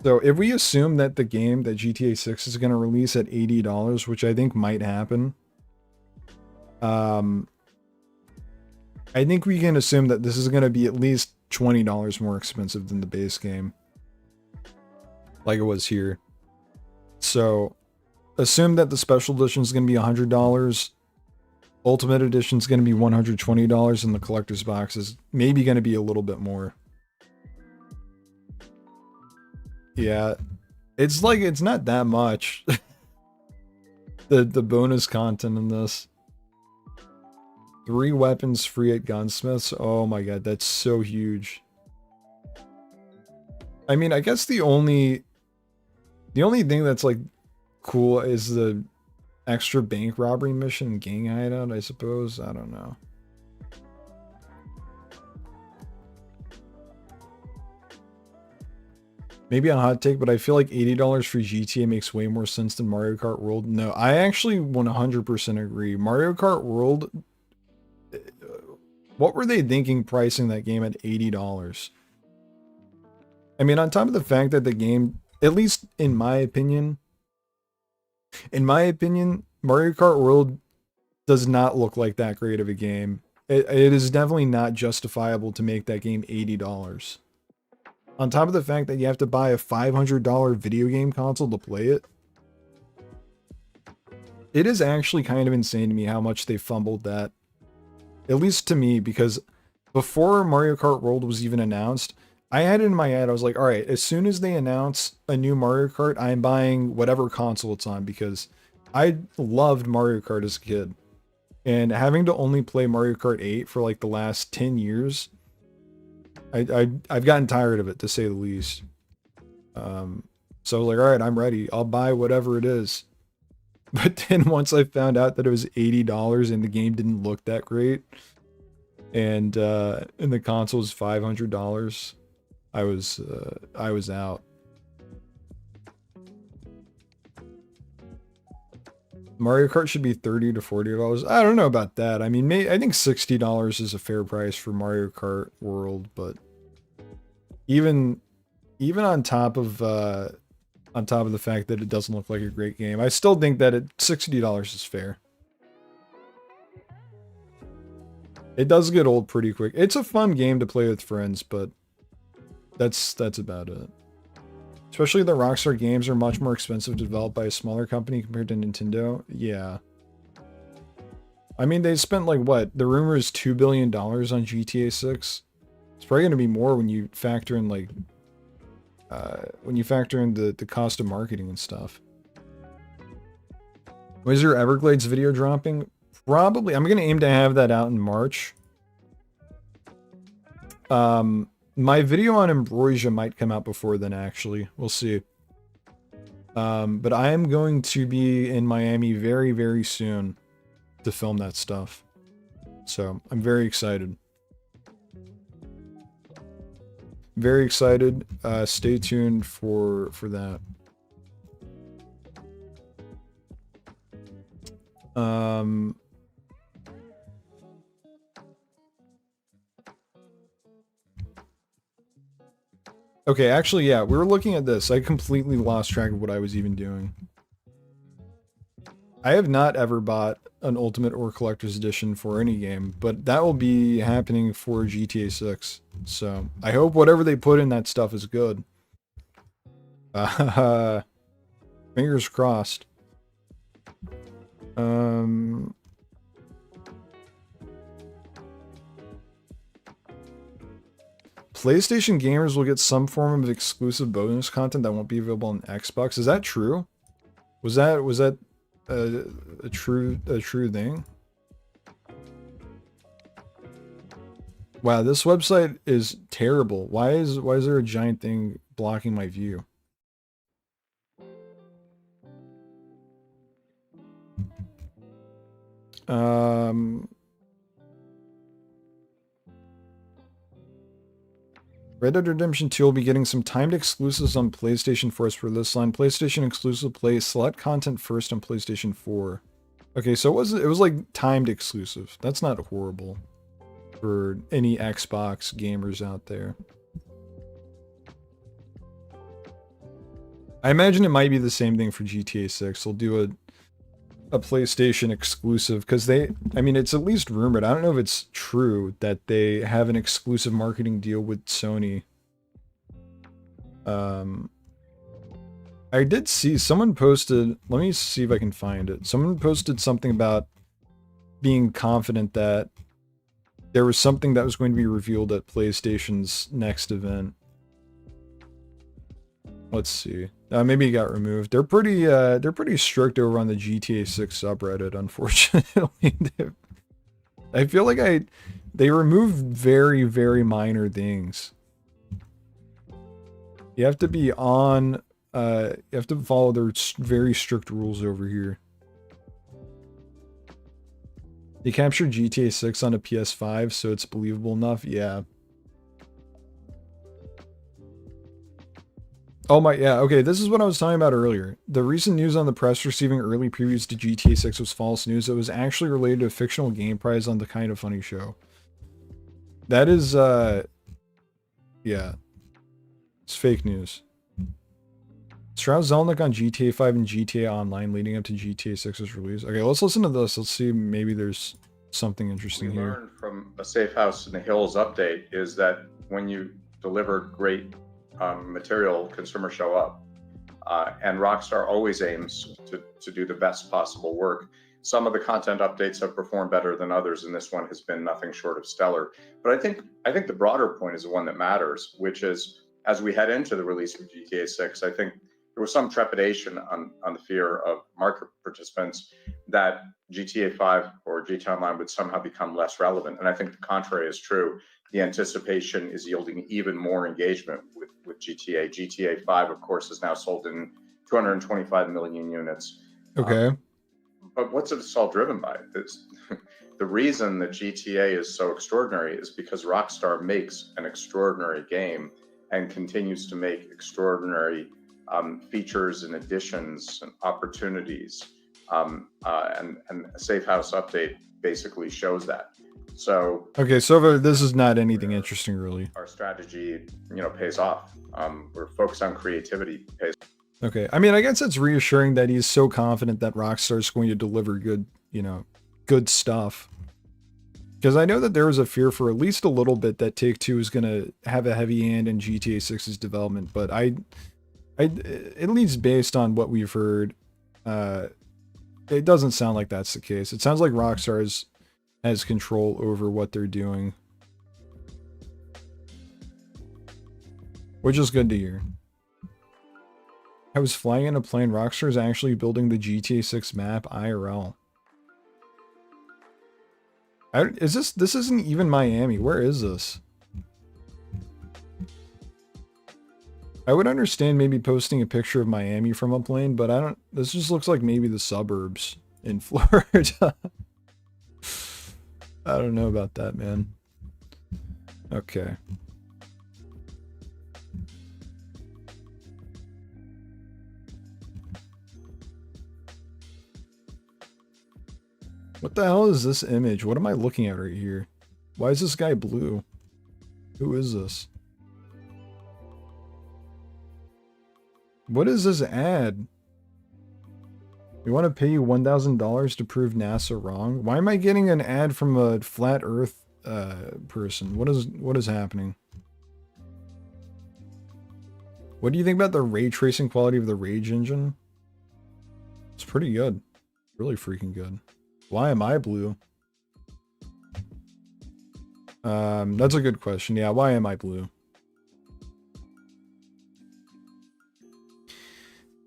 So if we assume that the game that GTA 6 is going to release at $80, which I think might happen, I think we can assume that this is going to be at least $20 more expensive than the base game, like it was here. So assume that the special edition is going to be $100. Ultimate Edition is going to be $120, and the collector's box is maybe going to be a little bit more. Yeah, it's like, it's not that much. the bonus content in this. 3 weapons free at gunsmiths. Oh my god, that's so huge. I mean, I guess the only thing that's like cool is the extra bank robbery mission and gang hideout, I suppose. I don't know. Maybe a hot take, but I feel like $80 for GTA makes way more sense than Mario Kart World. No, I actually 100% agree. Mario Kart World, what were they thinking pricing that game at $80? I mean, on top of the fact that the game, at least in my opinion, Mario Kart World does not look like that great of a game. It is definitely not justifiable to make that game $80. On top of the fact that you have to buy a $500 video game console to play it. It is actually kind of insane to me how much they fumbled that. At least to me, because before Mario Kart World was even announced, I had it in my head, I was like, alright, as soon as they announce a new Mario Kart, I'm buying whatever console it's on, because I loved Mario Kart as a kid. And having to only play Mario Kart 8 for like the last 10 years, I've gotten tired of it, to say the least. So like, alright, I'm ready. I'll buy whatever it is. But then once I found out that it was $80 and the game didn't look that great, and the console was $500, I was out. Mario Kart should be $30 to $40. I don't know about that. I mean, I think $60 is a fair price for Mario Kart World, but even on top of the fact that it doesn't look like a great game, I still think that $60 is fair. It does get old pretty quick. It's a fun game to play with friends, but that's about it. Especially the Rockstar games are much more expensive to develop by a smaller company compared to Nintendo. Yeah. I mean, they spent like what? The rumor is $2 billion on GTA 6. It's probably going to be more when you factor in like the cost of marketing and stuff. Was your Everglades video dropping? Probably. I'm going to aim to have that out in March. My video on Ambrosia might come out before then, actually. We'll see. But I am going to be in Miami very, very soon to film that stuff. So, I'm very excited. Very excited. Stay tuned for that. Okay, actually, yeah, we were looking at this. I completely lost track of what I was even doing. I have not ever bought an Ultimate or Collector's Edition for any game, but that will be happening for GTA 6. So, I hope whatever they put in that stuff is good. Fingers crossed. PlayStation gamers will get some form of exclusive bonus content that won't be available on Xbox. Is that true? Was that a true thing? Wow, this website is terrible. Why is there a giant thing blocking my view? Red Dead Redemption 2 will be getting some timed exclusives on PlayStation 4 as per this line. PlayStation exclusive play select content first on PlayStation 4. Okay, so it was like timed exclusive. That's not horrible for any Xbox gamers out there. I imagine it might be the same thing for GTA 6. They'll do a PlayStation exclusive because I mean, it's at least rumored. I don't know if it's true that they have an exclusive marketing deal with Sony. I did see someone posted, let me see if I can find it. Someone posted something about being confident that there was something that was going to be revealed at PlayStation's next event. Let's see. Maybe it got removed. They're pretty strict over on the GTA 6 subreddit, unfortunately. I feel like they remove very, very minor things. You have to be on, you have to follow their very strict rules over here. They captured GTA 6 on a PS5, so it's believable enough. Yeah. Oh my, yeah, okay, this is what I was talking about earlier. The recent news on the press receiving early previews to GTA 6 was false news. It was actually related to a fictional game prize on the Kind of Funny show. That is, yeah. It's fake news. Strauss Zelnick on GTA 5 and GTA Online leading up to GTA 6's release. Okay, let's listen to this. Let's see, maybe there's something interesting here. What we learned from a Safe House in the Hills update is that when you deliver great material, consumers show up. And Rockstar always aims to do the best possible work. Some of the content updates have performed better than others, and this one has been nothing short of stellar. But I think the broader point is the one that matters, which is as we head into the release of GTA 6, I think there was some trepidation on the fear of market participants that GTA 5 or GTA Online would somehow become less relevant. And I think the contrary is true. The anticipation is yielding even more engagement with GTA. GTA 5, of course, is now sold in 225 million units. Okay. But what's it all driven by? The reason that GTA is so extraordinary is because Rockstar makes an extraordinary game and continues to make extraordinary features and additions and opportunities. And a Safe House update basically shows that. So okay, so this is not anything interesting, really. Our strategy, pays off. We're focused on creativity. Okay, I mean, I guess it's reassuring that he's so confident that Rockstar is going to deliver good, good stuff. Because I know that there was a fear for at least a little bit that Take-Two is going to have a heavy hand in GTA 6's development, but at least based on what we've heard, it doesn't sound like that's the case. It sounds like Rockstar has control over what they're doing, which is good to hear. I was flying in a plane. Rockstar is actually building the GTA 6 map IRL. This isn't even Miami. Where is this? I would understand maybe posting a picture of Miami from a plane, but this just looks like maybe the suburbs in Florida. I don't know about that, man. Okay. What the hell is this image? What am I looking at right here? Why is this guy blue? Who is this? What is this ad? We want to pay you $1,000 to prove NASA wrong? Why am I getting an ad from a flat earth person? What is happening? What do you think about the ray tracing quality of the Rage engine? It's pretty good. Really freaking good. Why am I blue? That's a good question. Yeah, why am I blue?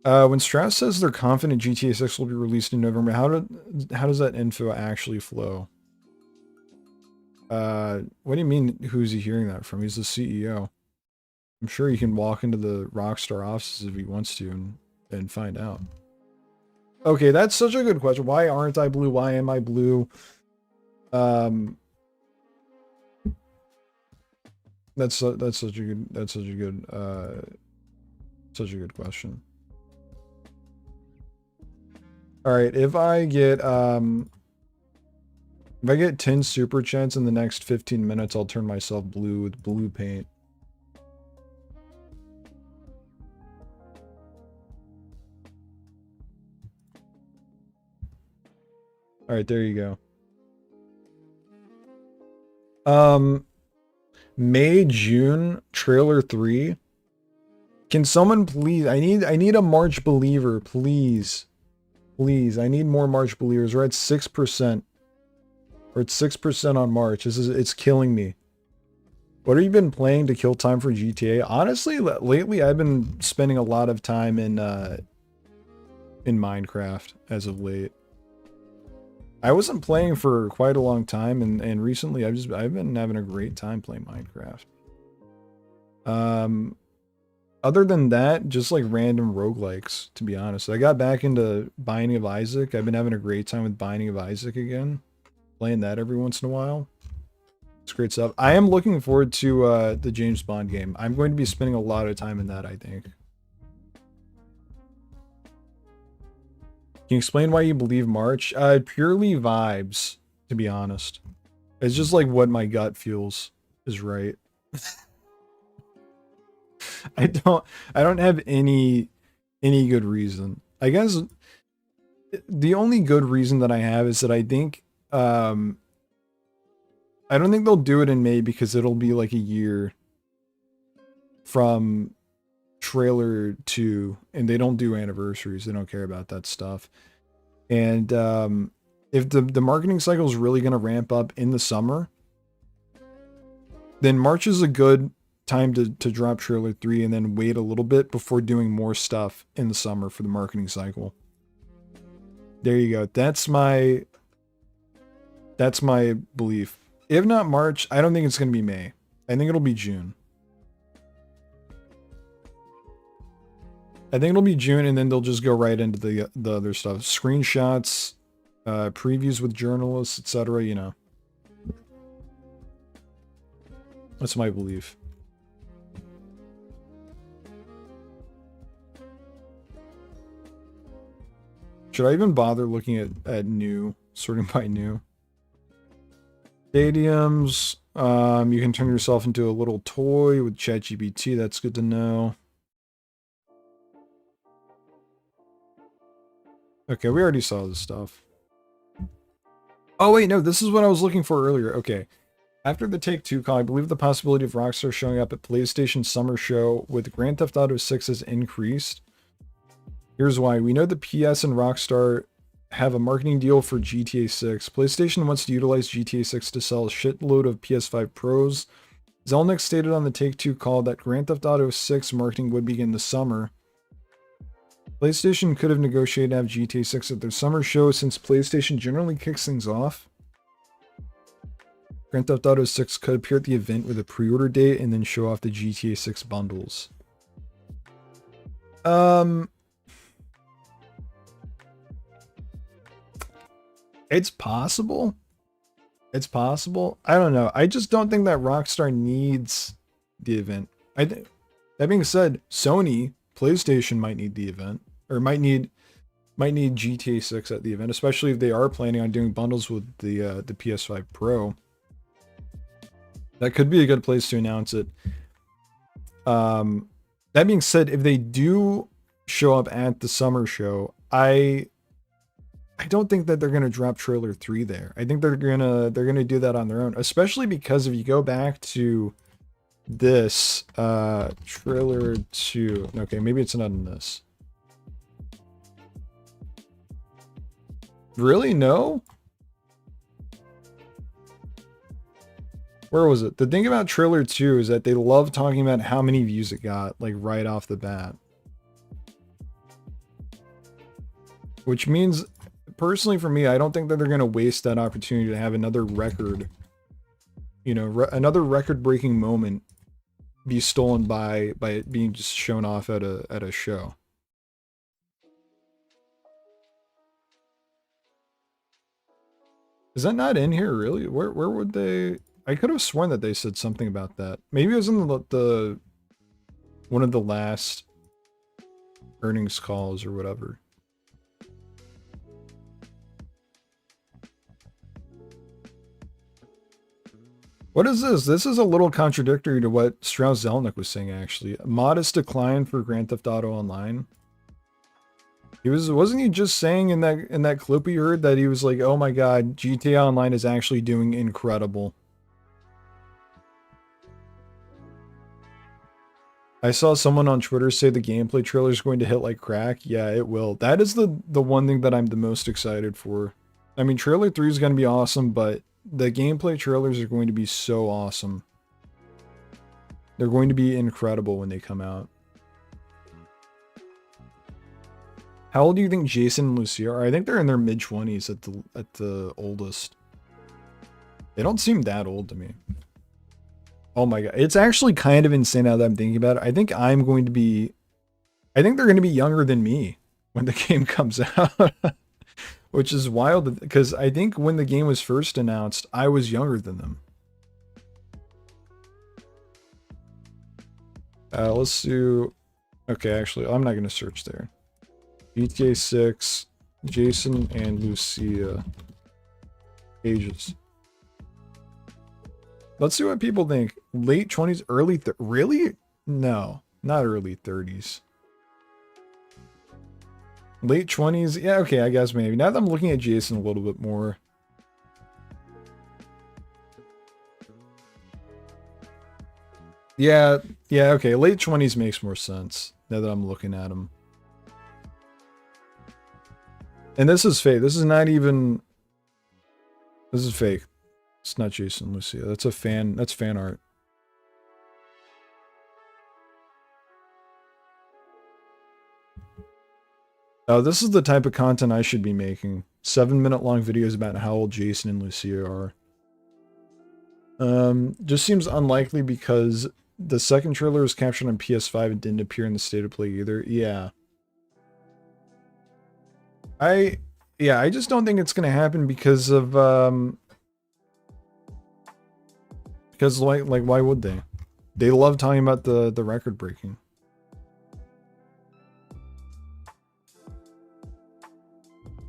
When Strauss says they're confident GTA 6 will be released in November, how does that info actually flow? What do you mean, who's he hearing that from? He's the CEO. I'm sure he can walk into the Rockstar offices if he wants to and find out. Okay, that's such a good question. Why aren't I blue? Why am I blue? That's such a good question. All right, if I get 10 super chats in the next 15 minutes, I'll turn myself blue with blue paint. All right, there you go. May, June, trailer 3. Can someone please, I need a March believer, please. Please, I need more March believers. We're at 6%. We're at 6% on March. It's killing me. What have you been playing to kill time for GTA? Honestly, lately I've been spending a lot of time in Minecraft as of late. I wasn't playing for quite a long time, and recently I've been having a great time playing Minecraft. Other than that, just like random roguelikes, to be honest. I got back into Binding of Isaac. I've been having a great time with Binding of Isaac again. Playing that every once in a while. It's great stuff. I am looking forward to the James Bond game. I'm going to be spending a lot of time in that, I think. Can you explain why you believe March? Purely vibes, to be honest. It's just like what my gut feels is right. I don't have any good reason. I guess the only good reason that I have is that I think I don't think they'll do it in May because it'll be like a year from trailer 2, and they don't do anniversaries. They don't care about that stuff. And if the marketing cycle is really going to ramp up in the summer, then March is a good time to drop trailer 3 and then wait a little bit before doing more stuff in the summer for the marketing cycle. There you go. That's my belief. If not March, I don't think it's going to be May. I think it'll be June. I think it'll be June, and then they'll just go right into the other stuff. Screenshots, previews with journalists, etc., you know. That's my belief. Should I even bother looking at new, sorting by new? Stadiums, you can turn yourself into a little toy with ChatGPT. That's good to know. Okay, we already saw this stuff. Oh wait, no, this is what I was looking for earlier. Okay. After the Take-Two call, I believe the possibility of Rockstar showing up at PlayStation Summer Show with Grand Theft Auto 6 has increased. Here's why. We know the PS and Rockstar have a marketing deal for GTA 6. PlayStation wants to utilize GTA 6 to sell a shitload of PS5 Pros. Zelnick stated on the Take-Two call that Grand Theft Auto 6 marketing would begin this summer. PlayStation could have negotiated to have GTA 6 at their summer show since PlayStation generally kicks things off. Grand Theft Auto 6 could appear at the event with a pre-order date and then show off the GTA 6 bundles. It's possible. It's possible. I don't know. I just don't think that Rockstar needs the event. That being said, Sony, PlayStation might need the event, or might need GTA 6 at the event, especially if they are planning on doing bundles with the PS5 Pro. That could be a good place to announce it. That being said, if they do show up at the summer show, I don't think that they're gonna drop trailer 3 there. I think they're gonna do that on their own, especially because if you go back to this trailer 2, okay, maybe it's not in this. Really? No? Where was it? The thing about trailer 2 is that they love talking about how many views it got, like right off the bat. Which means, personally for me, I don't think that they're going to waste that opportunity to have another record, you know, another record-breaking moment be stolen by it being just shown off at a show. Is that not in here, really? Where would they... I could have sworn that they said something about that. Maybe it was in the one of the last earnings calls or whatever. What is this? This is a little contradictory to what Strauss Zelnick was saying, actually. A modest decline for Grand Theft Auto Online. Wasn't he just saying in that clip we heard that he was like, oh my god, GTA Online is actually doing incredible. I saw someone on Twitter say the gameplay trailer is going to hit like crack. Yeah, it will. That is the one thing that I'm the most excited for. I mean, trailer 3 is going to be awesome, but the gameplay trailers are going to be so awesome. They're going to be incredible when they come out. How old do you think Jason and Lucia are? I think they're in their mid-20s at the oldest. They don't seem that old to me. Oh my god. It's actually kind of insane now that I'm thinking about it. I think they're going to be younger than me when the game comes out. Which is wild, because I think when the game was first announced, I was younger than them. Let's do... Okay, actually, I'm not going to search there. GTA 6, Jason and Lucia. Ages. Let's see what people think. Late 20s, early... Really? No, not early 30s. Late 20s? Yeah, okay, I guess maybe. Now that I'm looking at Jason a little bit more. Yeah, okay. Late 20s makes more sense now that I'm looking at him. And this is fake. This is not even... This is fake. It's not Jason Lucia. That's fan art. Oh, this is the type of content I should be making. 7-minute long videos about how old Jason and Lucia are. Just seems unlikely because the second trailer was captured on PS5 and didn't appear in the State of Play either. Yeah. I just don't think it's gonna happen because of because like why would they? They love talking about the record breaking.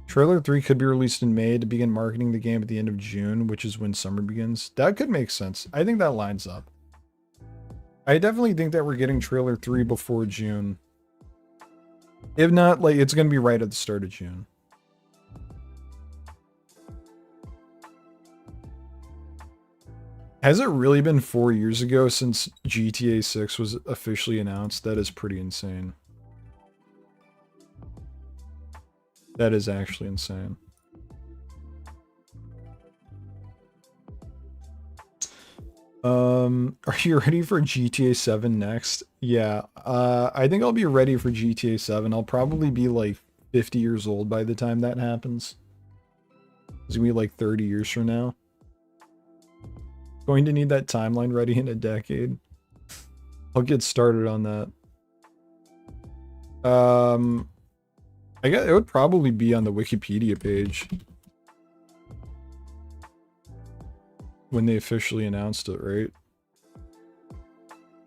Trailer 3 could be released in May to begin marketing the game at the end of June, which is when summer begins. That could make sense. I think that lines up. I definitely think that we're getting trailer 3 before June. If not, like, it's going to be right at the start of June. Has it really been 4 years ago since GTA 6 was officially announced? That is pretty insane. That is actually insane. Are you ready for GTA 7 next? Yeah, I think I'll be ready for GTA 7. I'll probably be like 50 years old by the time that happens. It's gonna be like 30 years from now. Going to need that timeline ready in a decade. I'll get started on that. I guess it would probably be on the Wikipedia page when they officially announced it, right?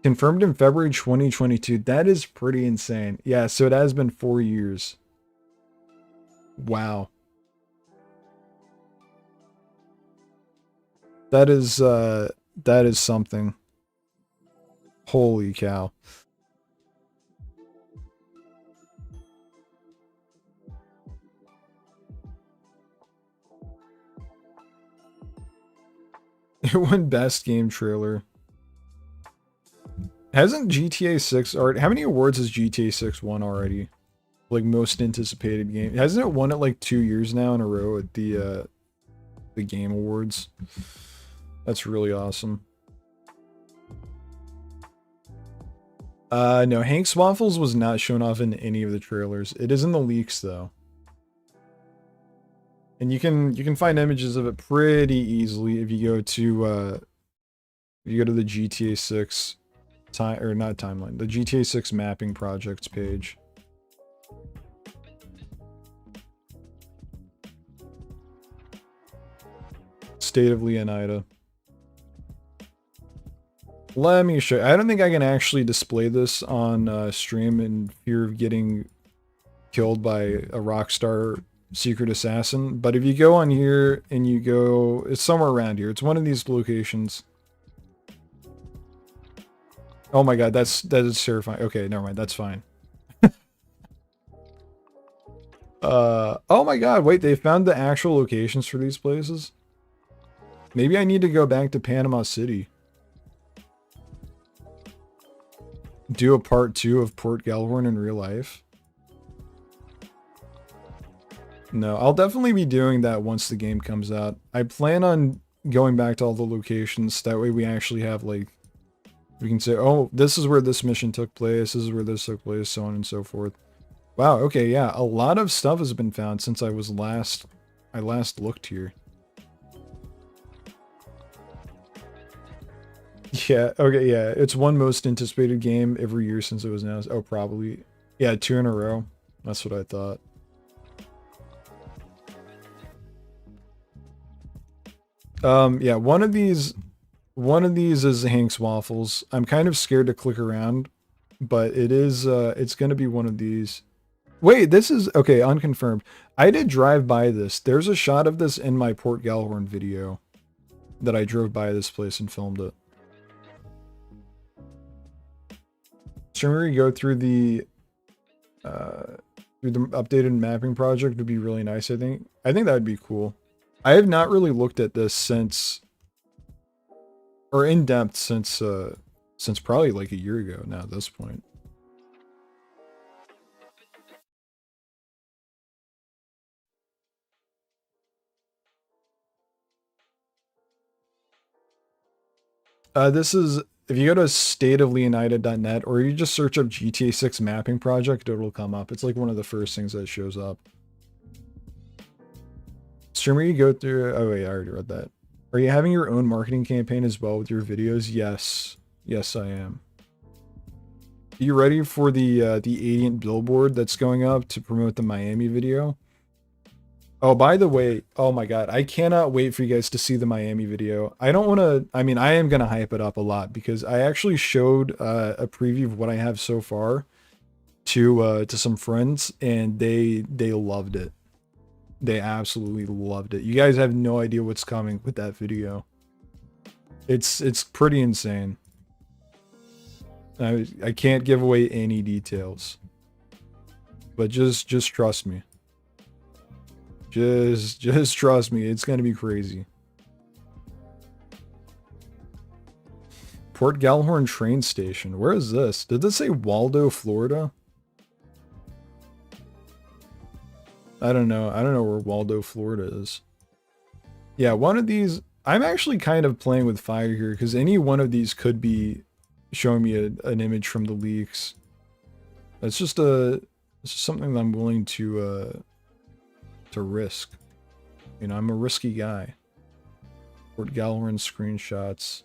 Confirmed in February 2022. That is pretty insane. Yeah, so it has been 4 years. Wow. That is something. Holy cow. It won best game trailer. Hasn't GTA 6 already, how many awards has GTA 6 won already? Like most anticipated game. Hasn't it won it like 2 years now in a row at the Game Awards? That's really awesome. No, Hank's Waffles was not shown off in any of the trailers. It is in the leaks though. And you can find images of it pretty easily if you go to the GTA 6 not timeline, the GTA 6 mapping projects page. State of Leonida. Let me show you. I don't think I can actually display this on stream in fear of getting killed by a Rockstar secret assassin, but if you go on here and you go, it's somewhere around here. It's one of these locations. Oh my god, that is terrifying. Okay, never mind. That's fine. Oh my god, wait, they found the actual locations for these places? Maybe I need to go back to Panama City. Do a part 2 of Port Gellhorn in real life. No, I'll definitely be doing that once the game comes out. I plan on going back to all the locations. That way we actually have, like, we can say, oh, this is where this mission took place. This is where this took place, so on and so forth. Wow, okay, yeah. A lot of stuff has been found since I last looked here. Yeah, okay, yeah. It's one most anticipated game every year since it was announced. Oh, probably. Yeah, 2 in a row. That's what I thought. Yeah, one of these is Hank's Waffles. I'm kind of scared to click around, but it is, it's gonna be one of these. Wait, this is, okay, unconfirmed. I did drive by this. There's a shot of this in my Port Gellhorn video that I drove by this place and filmed it. Streamer, you go through the updated mapping project would be really nice, I think. I think that would be cool. I have not really looked at this since, or in depth since probably like a year ago now at this point. This is, if you go to stateofleonida.net or you just search up GTA 6 mapping project, it'll come up. It's like one of the first things that shows up. Streamer, you go through, oh wait, I already read that. Are you having your own marketing campaign as well with your videos? Yes. Yes, I am. Are you ready for the Adient billboard that's going up to promote the Miami video? Oh, by the way, oh my god, I cannot wait for you guys to see the Miami video. I don't want to, I mean, I am going to hype it up a lot because I actually showed a preview of what I have so far to some friends and they loved it. They absolutely loved it. You guys have no idea what's coming with that video. It's pretty insane. I can't give away any details. But just trust me. Just trust me. It's going to be crazy. Fort Gallhorn train station. Where is this? Did this say Waldo, Florida? I don't know. I don't know where Waldo, Florida is. Yeah, one of these... I'm actually kind of playing with fire here, because any one of these could be showing me an image from the leaks. It's just something that I'm willing to risk. You know, I'm a risky guy. Fort Gallhorn screenshots.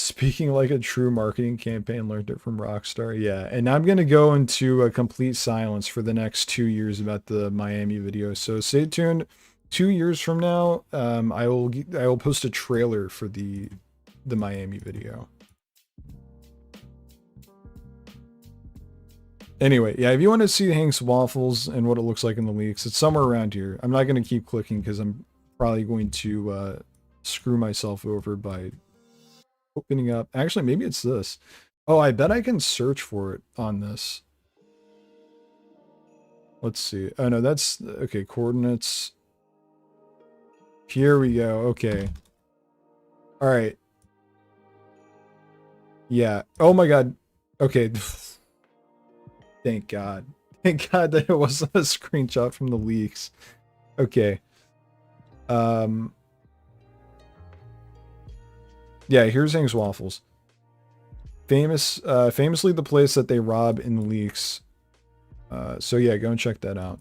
Speaking like a true marketing campaign, learned it from Rockstar. Yeah, and I'm going to go into a complete silence for the next 2 years about the Miami video. So stay tuned. 2 years from now, I will post a trailer for the Miami video. Anyway, yeah, if you want to see Hank's Waffles and what it looks like in the leaks, it's somewhere around here. I'm not going to keep clicking because I'm probably going to screw myself over by opening up. Actually, maybe it's this. Oh, I bet I can search for it on this. Let's see. Oh, no, that's... Okay, coordinates. Here we go. Okay. All right. Yeah. Oh my God. Okay. Thank God. Thank God that it wasn't a screenshot from the leaks. Okay. Yeah, here's Hank's Waffles. Famously the place that they rob in the leaks. So yeah, go and check that out.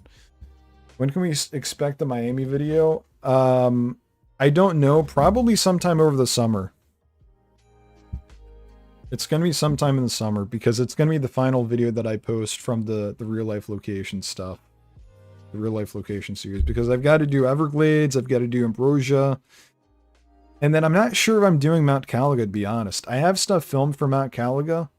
When can we expect the Miami video? I don't know. Probably sometime over the summer. It's going to be sometime in the summer because it's going to be the final video that I post from the real life location stuff. The real life location series. Because I've got to do Everglades. I've got to do Ambrosia. And then I'm not sure if I'm doing Mount Caliga, to be honest. I have stuff filmed for Mount Caliga.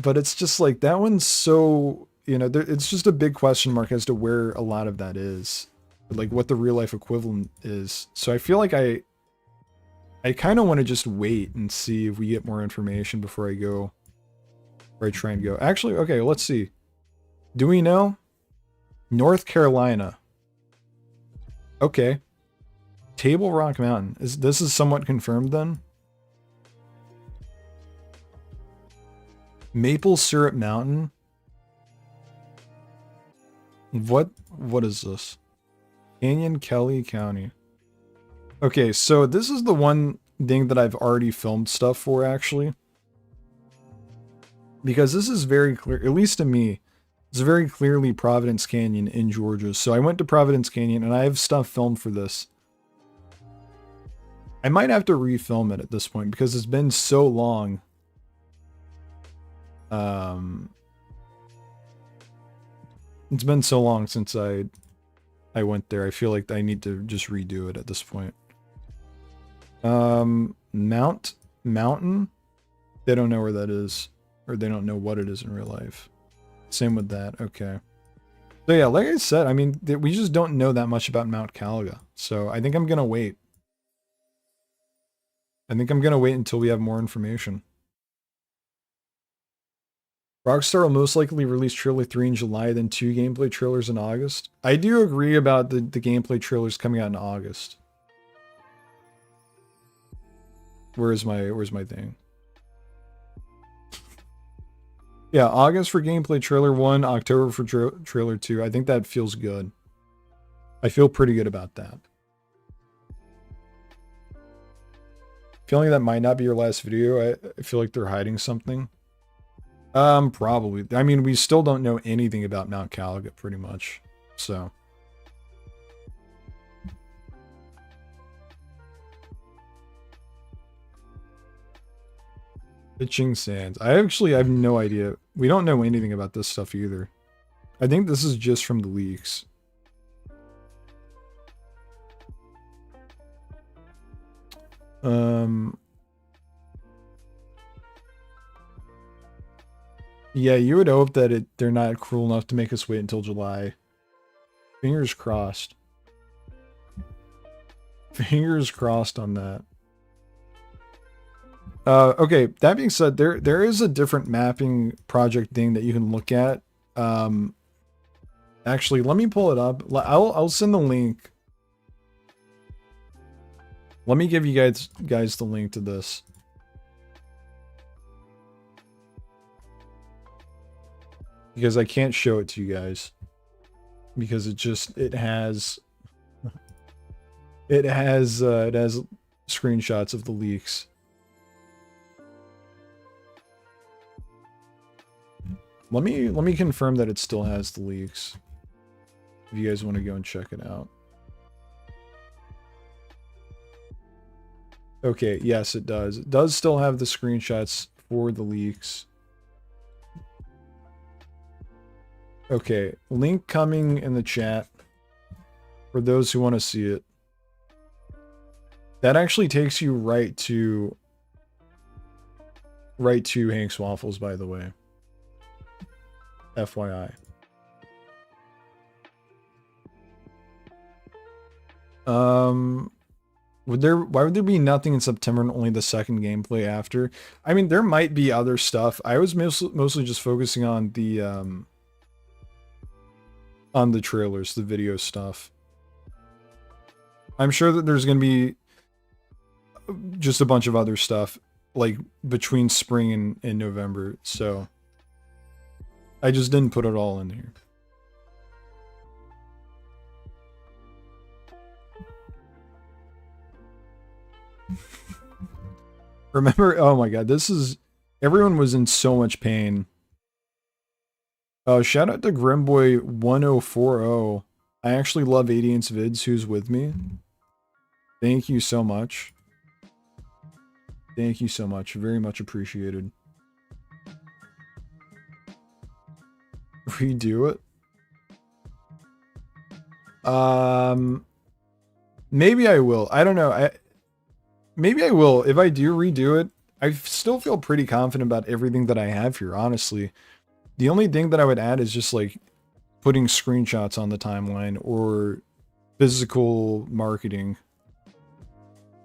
But it's just like, that one's so... You know, it's just a big question mark as to where a lot of that is. Like, what the real life equivalent is. So I feel like I kind of want to just wait and see if we get more information before I go. Or I try and go. Actually, okay, let's see. Do we know? North Carolina. Okay. Table Rock Mountain. This is somewhat confirmed then? Maple Syrup Mountain. What is this? Canyon Kelly County. Okay, so this is the one thing that I've already filmed stuff for, actually. Because this is very clear, at least to me, it's very clearly Providence Canyon in Georgia. So I went to Providence Canyon and I have stuff filmed for this. I might have to refilm it at this point because it's been so long. It's been so long since I went there. I feel like I need to just redo it at this point. Mountain? They don't know where that is. Or they don't know what it is in real life. Same with that. Okay. So yeah, like I said, I mean, we just don't know that much about Mount Caliga. So I think I'm going to wait. I think I'm going to wait until we have more information. Rockstar will most likely release Trailer 3 in July, then 2 gameplay trailers in August. I do agree about the gameplay trailers coming out in August. Where's my thing? Yeah, August for gameplay trailer 1, October for trailer 2. I think that feels good. I feel pretty good about that. Feeling that might not be your last video. I feel like they're hiding something. Probably. I mean, we still don't know anything about Mount Caliga, pretty much. So. Pitching Sands. I have no idea. We don't know anything about this stuff either. I think this is just from the leaks. Yeah, you would hope that they're not cruel enough to make us wait until July. Fingers crossed. Fingers crossed on that. Okay, that being said, there is a different mapping project thing that you can look at. Actually, let me pull it up. I'll send the link. Let me give you guys the link to this. Because I can't show it to you guys. Because it has screenshots of the leaks. Let me confirm that it still has the leaks. If you guys want to go and check it out. Okay, yes, it does. It does still have the screenshots for the leaks. Okay, link coming in the chat for those who want to see it. That actually takes you right to Hank's Waffles, by the way. FYI. Why would there be nothing in September and only the second gameplay after? I mean, there might be other stuff. I was mostly just focusing on the trailers, the video stuff. I'm sure that there's going to be just a bunch of other stuff like between spring and November, so I just didn't put it all in here. Remember, oh my god, everyone was in so much pain. Oh, shout out to Grimboy1040. I actually love Adiant's vids, who's with me. Thank you so much. Thank you so much. Very much appreciated. Redo it? Maybe I will. I don't know. Maybe I will. If I do redo it, I still feel pretty confident about everything that I have here, honestly. The only thing that I would add is just like putting screenshots on the timeline or physical marketing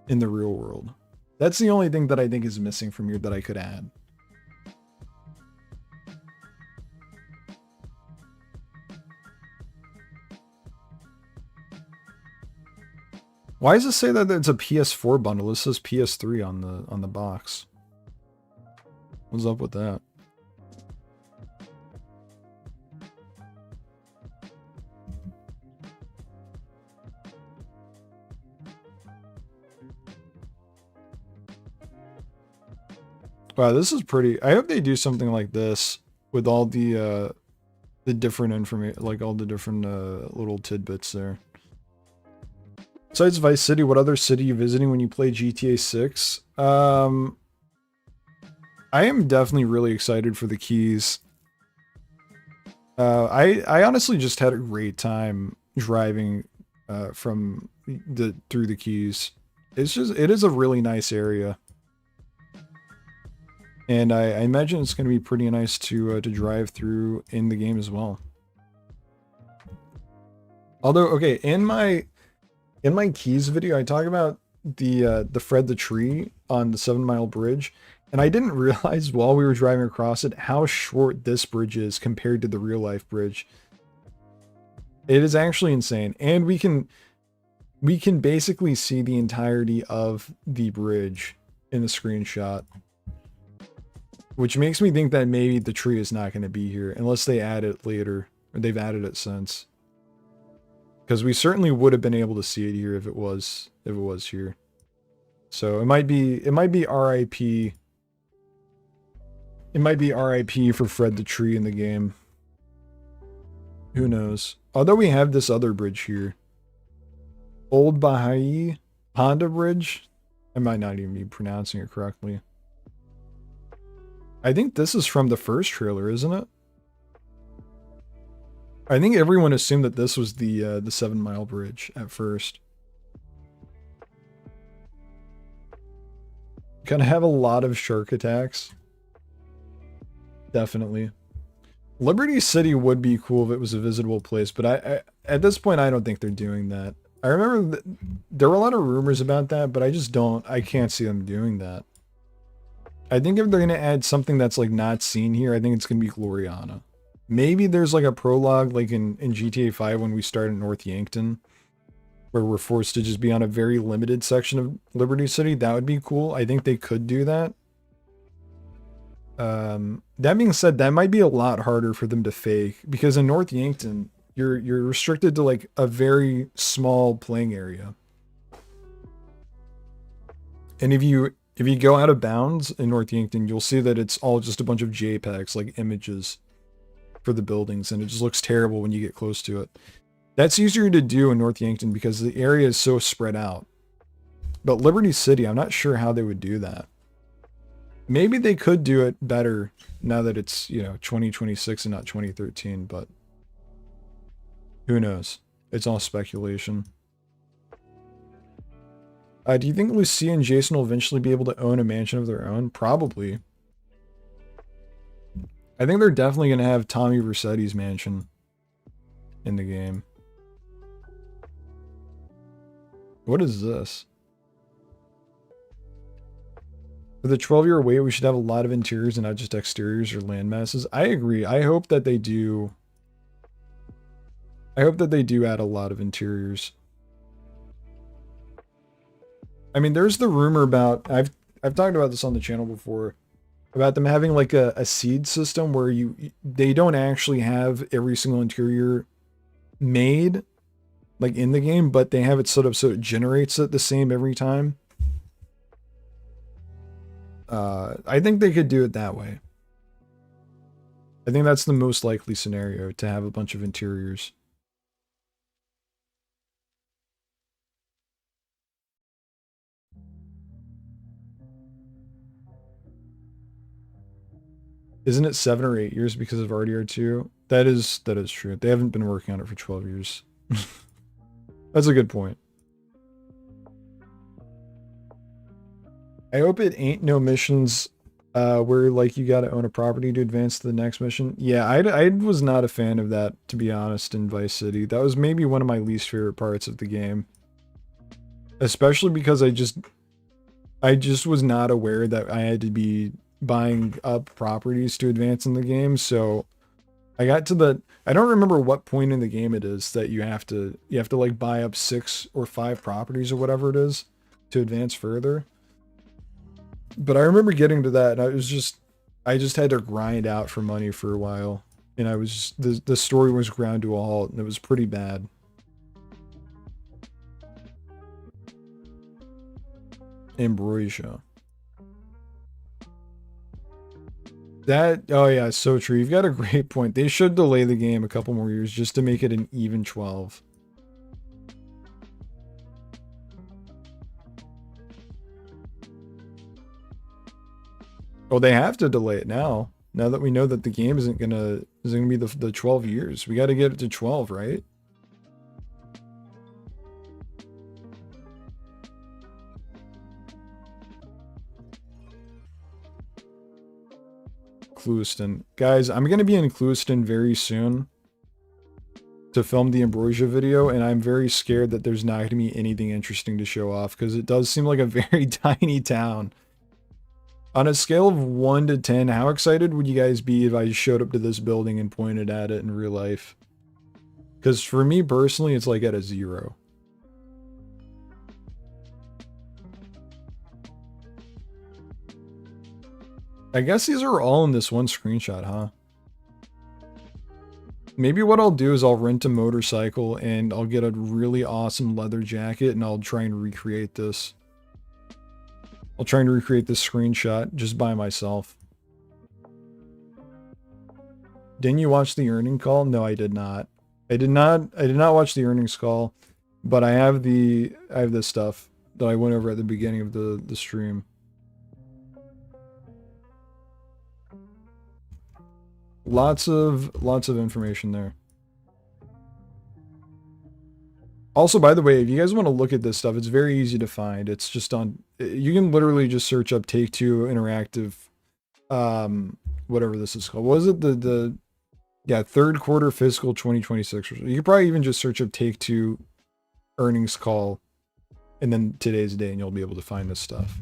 in the real world. That's the only thing that I think is missing from here that I could add. Why does it say that it's a PS4 bundle? It says PS3 on the box. What's up with that? Wow, this is pretty. I hope they do something like this with all the different information, like all the different little tidbits there. Besides Vice City, what other city are you visiting when you play GTA 6? I am definitely really excited for the Keys. I honestly just had a great time driving through the Keys. It is a really nice area. And I imagine it's going to be pretty nice to drive through in the game as well. Although, okay, in my Keys video, I talk about the Fred the Tree on the 7 Mile Bridge, and I didn't realize while we were driving across it how short this bridge is compared to the real life bridge. It is actually insane, and we can basically see the entirety of the bridge in the screenshot, which makes me think that maybe the tree is not going to be here unless they add it later, or they've added it since. Because we certainly would have been able to see it here if it was here. So it might be RIP. It might be RIP for Fred the Tree in the game. Who knows? Although we have this other bridge here. Old Bahia Honda Bridge. I might not even be pronouncing it correctly. I think this is from the first trailer, isn't it? I think everyone assumed that this was the 7 Mile Bridge at first. Gonna have a lot of shark attacks. Definitely. Liberty City would be cool if it was a visitable place, but I at this point I don't think they're doing that. I remember there were a lot of rumors about that, but I can't see them doing that. I think if they're gonna add something that's like not seen here, I think it's gonna be Gloriana. Maybe there's like a prologue like in GTA 5 when we start in North Yankton. where we're forced to just be on a very limited section of Liberty City. That would be cool. I think they could do that. That being said, that might be a lot harder for them to fake, because in North Yankton, you're restricted to like a very small playing area. And if you go out of bounds in North Yankton, you'll see that it's all just a bunch of JPEGs, like images for the buildings, and it just looks terrible when you get close to it. That's easier to do in North Yankton because the area is so spread out. But Liberty City, I'm not sure how they would do that. Maybe they could do it better now that it's, 2026 and not 2013, but who knows? It's all speculation. Do you think Lucia and Jason will eventually be able to own a mansion of their own? Probably. I think they're definitely going to have Tommy Vercetti's mansion in the game. What is this? For the 12-year wait, we should have a lot of interiors and not just exteriors or land masses. I agree. I hope that they do. I hope that they do add a lot of interiors. I mean, there's the rumor about, I've talked about this on the channel before, about them having like a seed system where they don't actually have every single interior made like in the game, but they have it set up so it generates it the same every time. I think they could do it that way. I think that's the most likely scenario, to have a bunch of interiors. Isn't it 7 or 8 years because of RDR2? That is true. They haven't been working on it for 12 years. That's a good point. I hope it ain't no missions where like you gotta own a property to advance to the next mission. Yeah, I was not a fan of that, to be honest, in Vice City. That was maybe one of my least favorite parts of the game. Especially because I just was not aware that I had to be buying up properties to advance in the game. So I got to I don't remember what point in the game it is that you have to like buy up 6 or 5 properties or whatever it is to advance further. But I remember getting to that, and I just had to grind out for money for a while, and I was the story was ground to a halt, and it was pretty bad. Ambrosia. Oh yeah, so true. You've got a great point. They should delay the game a couple more years just to make it an even 12. Oh, they have to delay it now. Now that we know that the game isn't gonna be the 12 years. We got to get it to 12, right? Clewiston. Guys, I'm going to be in Clewiston very soon to film the Ambrosia video, and I'm very scared that there's not going to be anything interesting to show off, because it does seem like a very tiny town. On a scale of 1 to 10, how excited would you guys be if I showed up to this building and pointed at it in real life? Because for me personally, it's like at a 0. I guess these are all in this one screenshot, huh? Maybe what I'll do is I'll rent a motorcycle and I'll get a really awesome leather jacket and I'll try and recreate this. I'll try and recreate this screenshot just by myself. Didn't you watch the earning call? No, I did not. I did not watch the earnings call, but I have this stuff that I went over at the beginning of the stream. Lots of information there. Also, by the way, if you guys want to look at this stuff, it's very easy to find. It's just on, you can literally just search up Take-Two Interactive, whatever this is called. What was it? Yeah, third quarter fiscal 2026. You could probably even just search up Take-Two earnings call and then today's day, and you'll be able to find this stuff.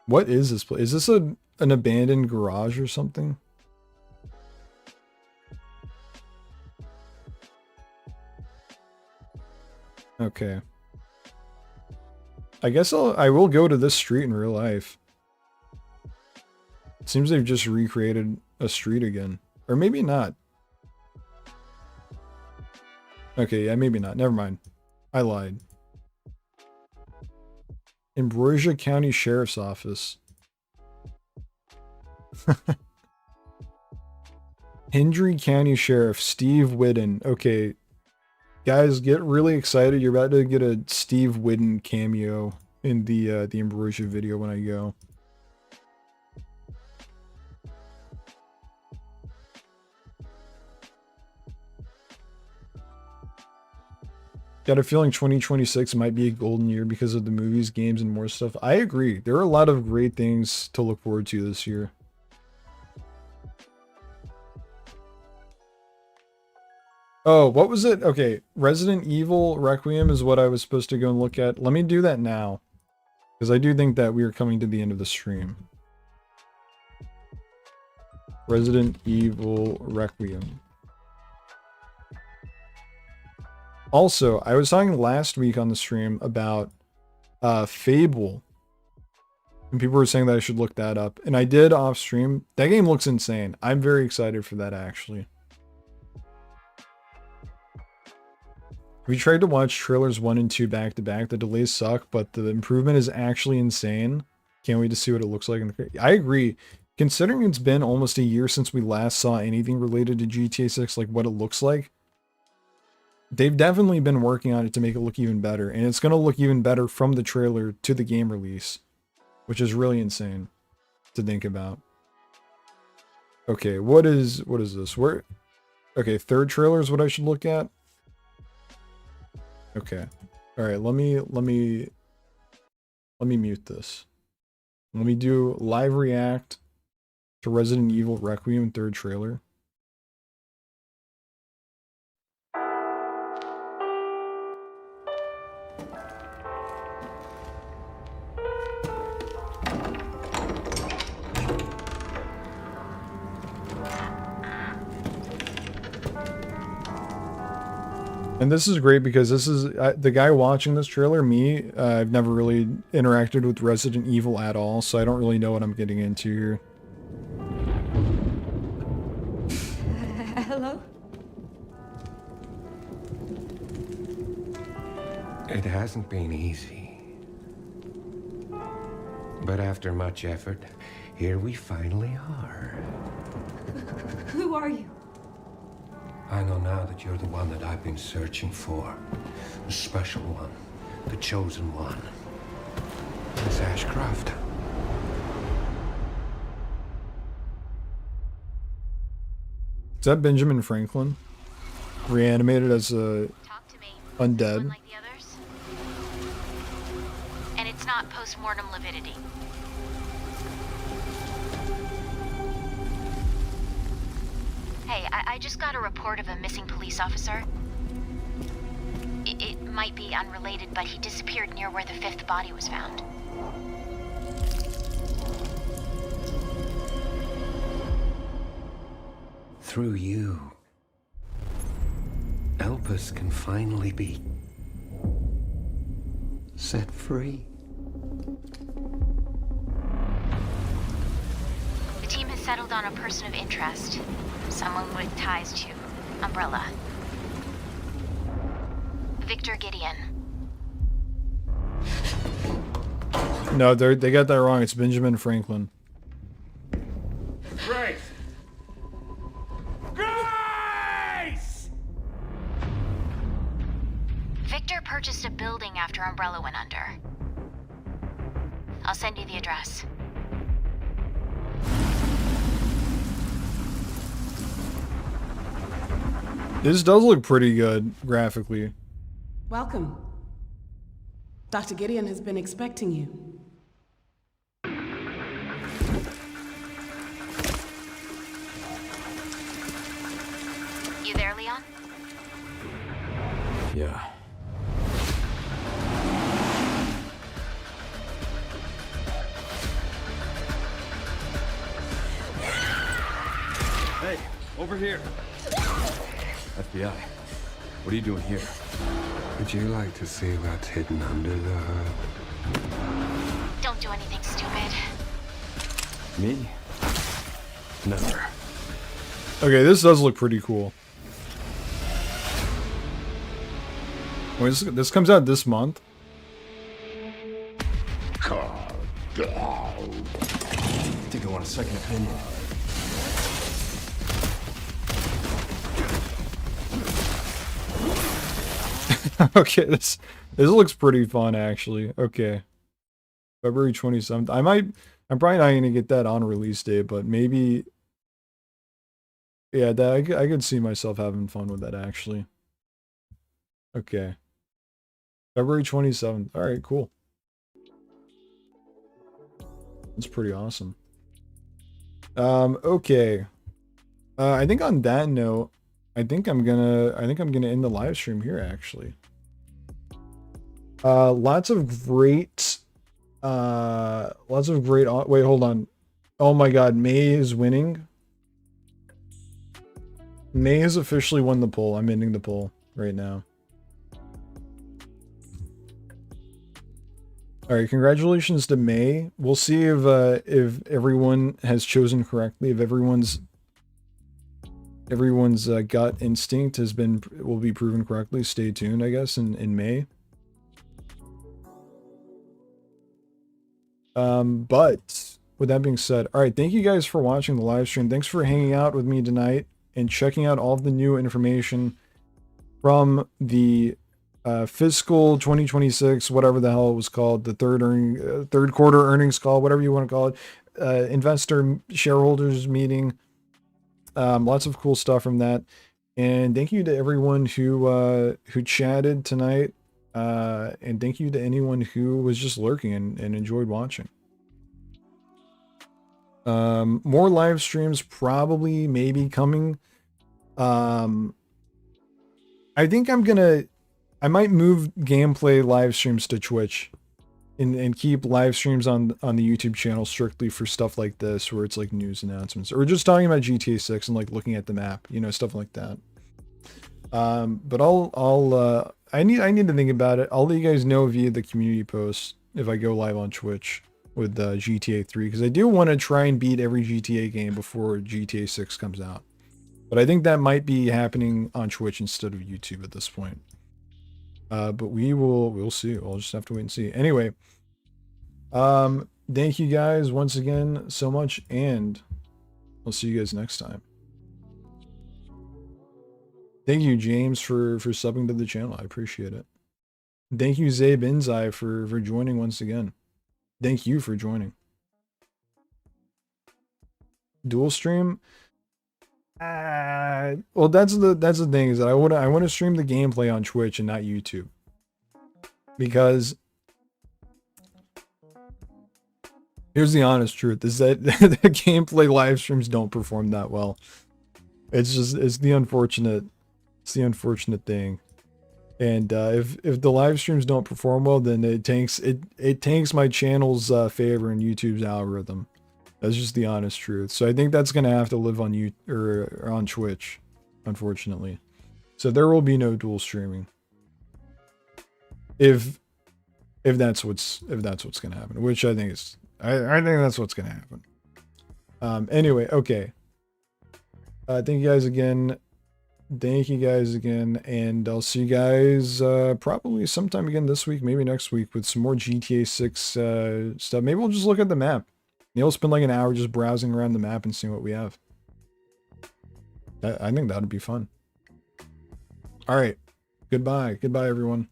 What is this place? Is this an abandoned garage or something? Okay. I guess I will go to this street in real life. It seems they've just recreated a street again. Or maybe not. Okay, yeah, maybe not. Never mind. I lied. Ambrosia County Sheriff's Office. Hendry County Sheriff Steve Whidden. Okay, guys, get really excited. You're about to get a Steve Whidden cameo in the Ambrosia video when I go. Got a feeling 2026 might be a golden year because of the movies, games, and more stuff. I agree. There are a lot of great things to look forward to this year. Oh, what was it? Okay, Resident Evil Requiem is what I was supposed to go and look at. Let me do that now, because I do think that we are coming to the end of the stream. Resident Evil Requiem. Also, I was talking last week on the stream about Fable. And people were saying that I should look that up. And I did off stream. That game looks insane. I'm very excited for that, actually. We tried to watch trailers 1 and 2 back to back. The delays suck, but the improvement is actually insane. Can't wait to see what it looks like. I agree. Considering it's been almost a year since we last saw anything related to GTA 6, like what it looks like, they've definitely been working on it to make it look even better. And it's going to look even better from the trailer to the game release, which is really insane to think about. Okay, what is this? Okay, third trailer is what I should look at. Okay. All right, let me mute this. Let me do live react to Resident Evil Requiem third trailer. And this is great because this is the guy watching this trailer, me. I've never really interacted with Resident Evil at all, so I don't really know what I'm getting into here. Hello? It hasn't been easy. But after much effort, here we finally are. Who are you? I know now that you're the one that I've been searching for. The special one. The chosen one. Miss Ashcroft. Is that Benjamin Franklin? Reanimated as a undead? Like the others? And it's not post-mortem lividity. Hey, I just got a report of a missing police officer. It might be unrelated, but he disappeared near where the 5th body was found. Through you, Elpis can finally be set free. The team has settled on a person of interest. Someone with ties to Umbrella. Victor Gideon. No, they got that wrong. It's Benjamin Franklin. Grace! Grace! Victor purchased a building after Umbrella went under. I'll send you the address. This does look pretty good graphically. Welcome. Dr. Gideon has been expecting you. You there, Leon? Yeah. Over here. FBI, what are you doing here? Would you like to see what's hidden under the hood? Don't do anything stupid. Me? Never. Okay, this does look pretty cool. Wait, this comes out this month? I think I want a second opinion. Okay, this looks pretty fun actually. Okay. February 27th. I'm probably not gonna get that on release day, but maybe yeah, I could see myself having fun with that actually. Okay. February 27th. Alright, cool. That's pretty awesome. Okay. I think on that note, I think I'm gonna end the live stream here actually. Lots of great wait, hold on. Oh my god, May is winning. May has officially won the poll. I'm ending the poll right now. Alright, congratulations to May. We'll see if everyone has chosen correctly, if everyone's gut instinct will be proven correctly. Stay tuned, I guess, in May. But with that being said, all right, thank you guys for watching the live stream. Thanks for hanging out with me tonight and checking out all of the new information from the fiscal 2026, whatever the hell it was called, the third quarter earnings call, whatever you want to call it, investor shareholders meeting. Lots of cool stuff from that. And thank you to everyone who chatted tonight. And thank you to anyone who was just lurking and enjoyed watching. More live streams probably maybe coming. I think I might move gameplay live streams to Twitch and keep live streams on the YouTube channel strictly for stuff like this, where it's like news announcements or just talking about GTA 6 and like looking at the map, you know, stuff like that. But I need to think about it. I'll let you guys know via the community post if I go live on Twitch with GTA 3, because I do want to try and beat every GTA game before GTA 6 comes out. But I think that might be happening on Twitch instead of YouTube at this point. But we'll see. I'll just have to wait and see. Anyway, thank you guys once again so much, and I'll see you guys next time. Thank you, James, for subbing to the channel. I appreciate it. Thank you, Zabe Inzai, for joining once again. Thank you for joining. Dual stream? Well, that's the thing, is that I want to stream the gameplay on Twitch and not YouTube, because here's the honest truth: is that the gameplay live streams don't perform that well. It's the unfortunate thing. And if the live streams don't perform well, then it tanks my channel's favor in YouTube's algorithm. That's just the honest truth. So I think that's gonna have to live on or on Twitch, unfortunately. So there will be no dual streaming. If that's what's gonna happen, which I think is I think that's what's gonna happen. Anyway, okay. Thank you guys again. And I'll see you guys probably sometime again this week, maybe next week, with some more GTA 6 stuff. Maybe we'll just look at the map. Neil spend like an hour just browsing around the map and seeing what we have. I think that would be fun. All right. Goodbye. Goodbye, everyone.